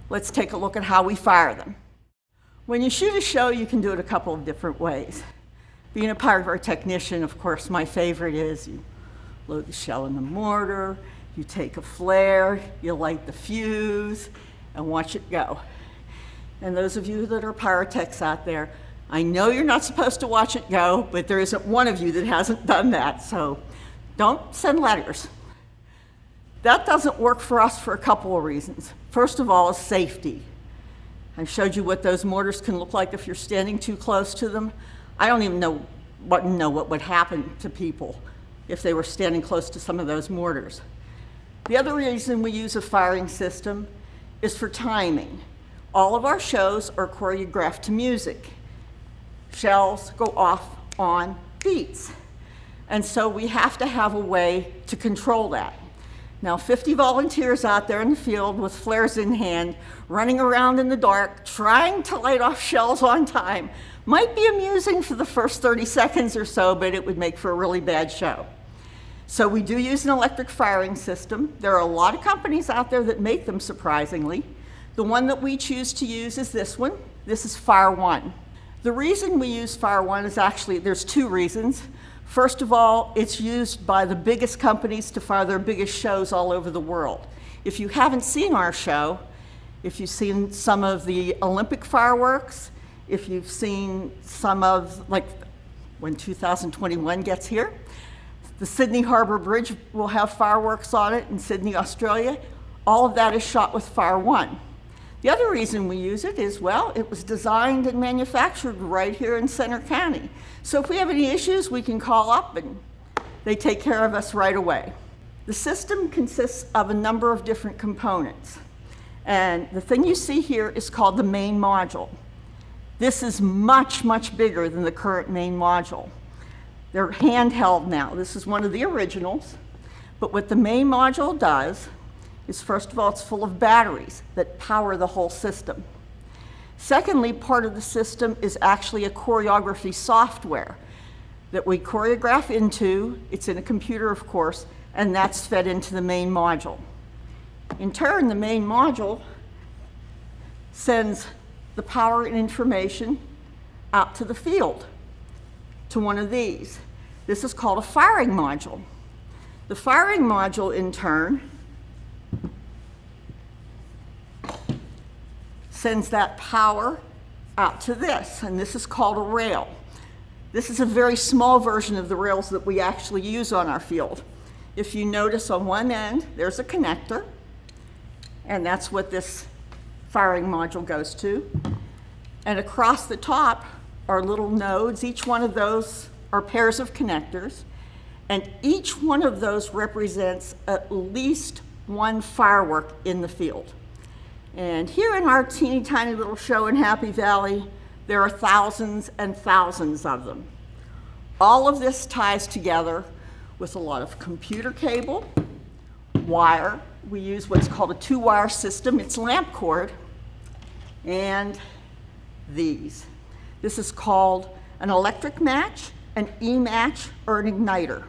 Let's take a look at how we fire them. When you shoot a show, you can do it a couple of different ways. Being a pyrotechnician, of course, my favorite is you load the shell in the mortar, you take a flare, you light the fuse, and watch it go. And those of you that are pyrotechs out there, I know you're not supposed to watch it go, but there isn't one of you that hasn't done that, so don't send letters. That doesn't work for us for a couple of reasons. First of all is safety. I showed you what those mortars can look like if you're standing too close to them. I don't even know what would happen to people if they were standing close to some of those mortars. The other reason we use a firing system is for timing. All of our shows are choreographed to music. Shells go off on beats. And so we have to have a way to control that. Now, 50 volunteers out there in the field with flares in hand, running around in the dark, trying to light off shells on time, might be amusing for the first 30 seconds or so, but it would make for a really bad show. So we do use an electric firing system. There are a lot of companies out there that make them, surprisingly. The one that we choose to use is this one. This is Fire One. The reason we use Fire One is actually, there's two reasons. First of all, it's used by the biggest companies to fire their biggest shows all over the world. If you haven't seen our show, if you've seen some of the Olympic fireworks, if you've seen some of, like when 2021 gets here, the Sydney Harbour Bridge will have fireworks on it in Sydney, Australia. All of that is shot with Fire One. The other reason we use it is, well, it was designed and manufactured right here in Center County. So if we have any issues, we can call up and they take care of us right away. The system consists of a number of different components. And the thing you see here is called the main module. This is much, much bigger than the current main module. They're handheld now. This is one of the originals. But what the main module does is, first of all, it's full of batteries that power the whole system. Secondly, part of the system is actually a choreography software that we choreograph into. It's in a computer, of course, and that's fed into the main module. In turn, the main module sends the power and information out to the field, to one of these. This is called a firing module. The firing module, in turn, sends that power out to this, and this is called a rail. This is a very small version of the rails that we actually use on our field. If you notice on one end, there's a connector, and that's what this firing module goes to. And across the top are little nodes. Each one of those are pairs of connectors, and each one of those represents at least one firework in the field. And here in our teeny tiny little show in Happy Valley, there are thousands and thousands of them. All of this ties together with a lot of computer cable, wire. We use what's called a 2-wire system. It's lamp cord, and these. This is called an electric match, an E-match, or an igniter.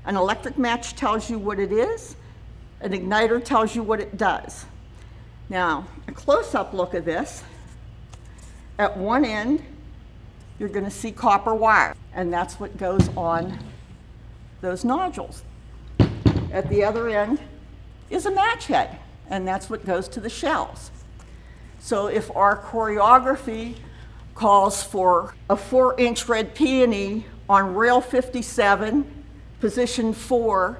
An electric match tells you what it is. An igniter tells you what it does. Now, a close-up look at this. At one end, you're going to see copper wire, and that's what goes on those nodules. At the other end is a match head, and that's what goes to the shells. So if our choreography calls for a 4-inch red peony on rail 57, position 4,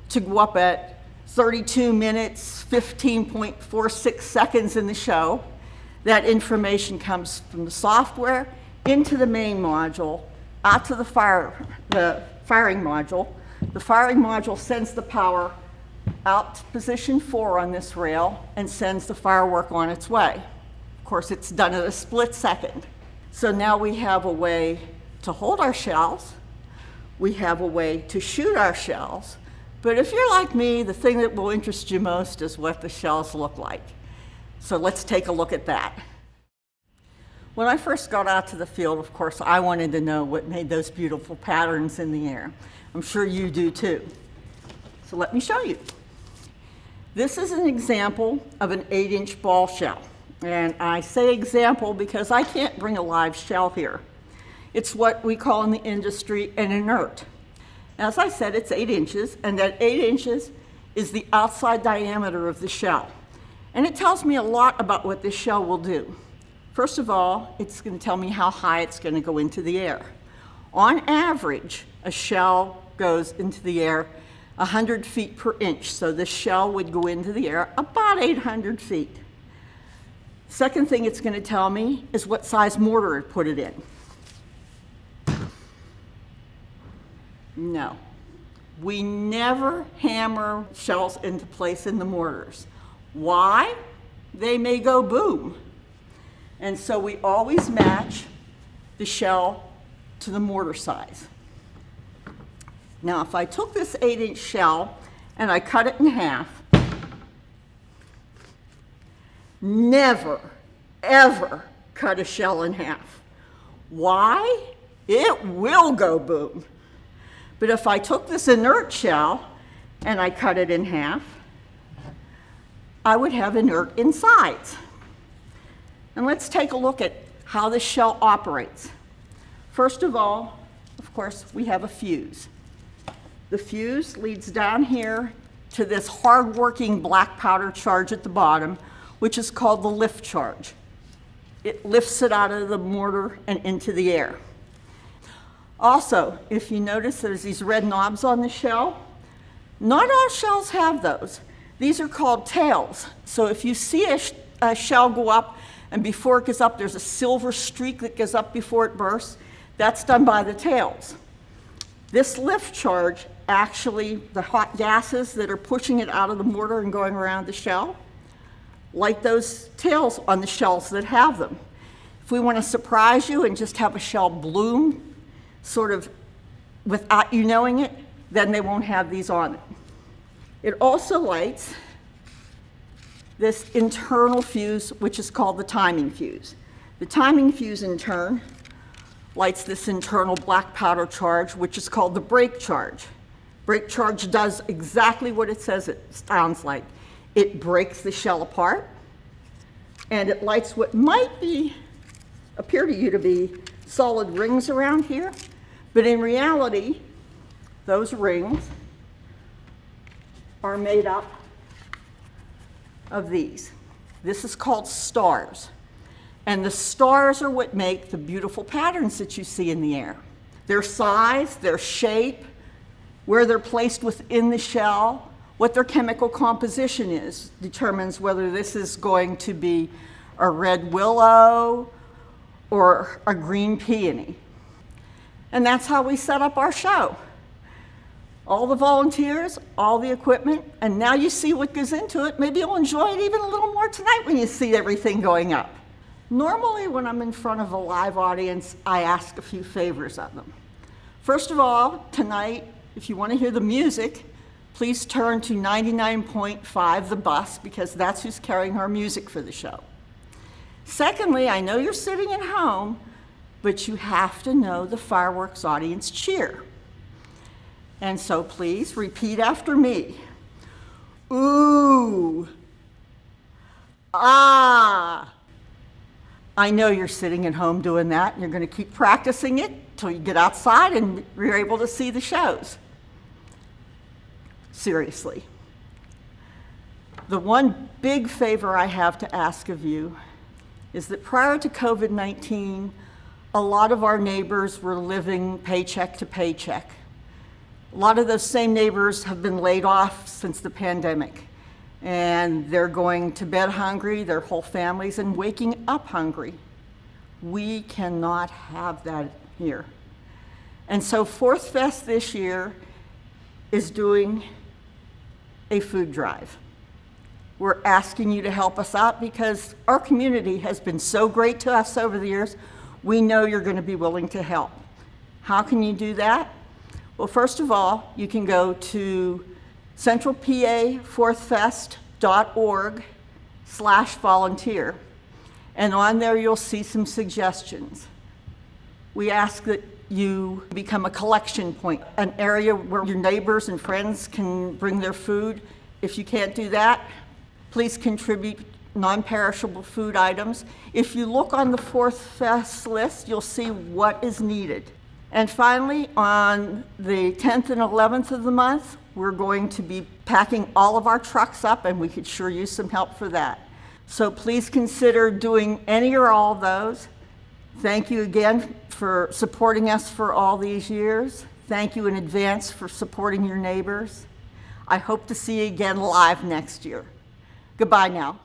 to go up at 32 minutes, 15.46 seconds in the show, that information comes from the software into the main module, out to the firing module. The firing module sends the power out to position 4 on this rail and sends the firework on its way. Of course, it's done in a split second. So now we have a way to hold our shells. We have a way to shoot our shells. But if you're like me, the thing that will interest you most is what the shells look like. So let's take a look at that. When I first got out to the field, of course, I wanted to know what made those beautiful patterns in the air. I'm sure you do too. So let me show you. This is an example of an 8-inch ball shell. And I say example because I can't bring a live shell here. It's what we call in the industry an inert. As I said, it's 8 inches, and that 8 inches is the outside diameter of the shell. And it tells me a lot about what this shell will do. First of all, it's going to tell me how high it's going to go into the air. On average, a shell goes into the air 100 feet per inch, so this shell would go into the air about 800 feet. Second thing it's going to tell me is what size mortar it put it in. No, we never hammer shells into place in the mortars. Why? They may go boom. And so we always match the shell to the mortar size. Now, if I took this 8-inch shell and I cut it in half, never, ever cut a shell in half. Why? It will go boom. But if I took this inert shell and I cut it in half, I would have inert insides. And let's take a look at how the shell operates. First of all, of course, we have a fuse. The fuse leads down here to this hard-working black powder charge at the bottom, which is called the lift charge. It lifts it out of the mortar and into the air. Also, if you notice there's these red knobs on the shell, not all shells have those. These are called tails. So if you see a shell go up and before it goes up there's a silver streak that goes up before it bursts, that's done by the tails. This lift charge, actually, the hot gases that are pushing it out of the mortar and going around the shell, light those tails on the shells that have them. If we want to surprise you and just have a shell bloom, sort of without you knowing it, then they won't have these on it. It also lights this internal fuse, which is called the timing fuse. The timing fuse, in turn, lights this internal black powder charge, which is called the brake charge. Brake charge does exactly what it says it sounds like. It breaks the shell apart, and it lights what might appear to you to be solid rings around here, but in reality, those rings are made up of these. This is called stars. And the stars are what make the beautiful patterns that you see in the air. Their size, their shape, where they're placed within the shell, what their chemical composition is, determines whether this is going to be a red willow or a green peony. And that's how we set up our show. All the volunteers, all the equipment, and now you see what goes into it. Maybe you'll enjoy it even a little more tonight when you see everything going up. Normally, when I'm in front of a live audience, I ask a few favors of them. First of all, tonight, if you want to hear the music, please turn to 99.5 The Bus, because that's who's carrying our music for the show. Secondly, I know you're sitting at home, but you have to know the fireworks audience cheer. And so please repeat after me. Ooh. Ah. I know you're sitting at home doing that, and you're going to keep practicing it till you get outside and you're able to see the shows. Seriously. The one big favor I have to ask of you is that prior to COVID-19, a lot of our neighbors were living paycheck to paycheck. A lot of those same neighbors have been laid off since the pandemic, and they're going to bed hungry, their whole families, and waking up hungry. We cannot have that here. And so 4thFest this year is doing a food drive. We're asking you to help us out because our community has been so great to us over the years. We know you're going to be willing to help. How can you do that? Well, first of all, you can go to centralpa4thfest.org/volunteer, and on there you'll see some suggestions. We ask that you become a collection point, an area where your neighbors and friends can bring their food. If you can't do that, please contribute non-perishable food items. If you look on the 4thFest list, you'll see what is needed. And finally, on the 10th and 11th of the month, we're going to be packing all of our trucks up, and we could sure use some help for that. So please consider doing any or all of those. Thank you again for supporting us for all these years. Thank you in advance for supporting your neighbors. I hope to see you again live next year. Goodbye now.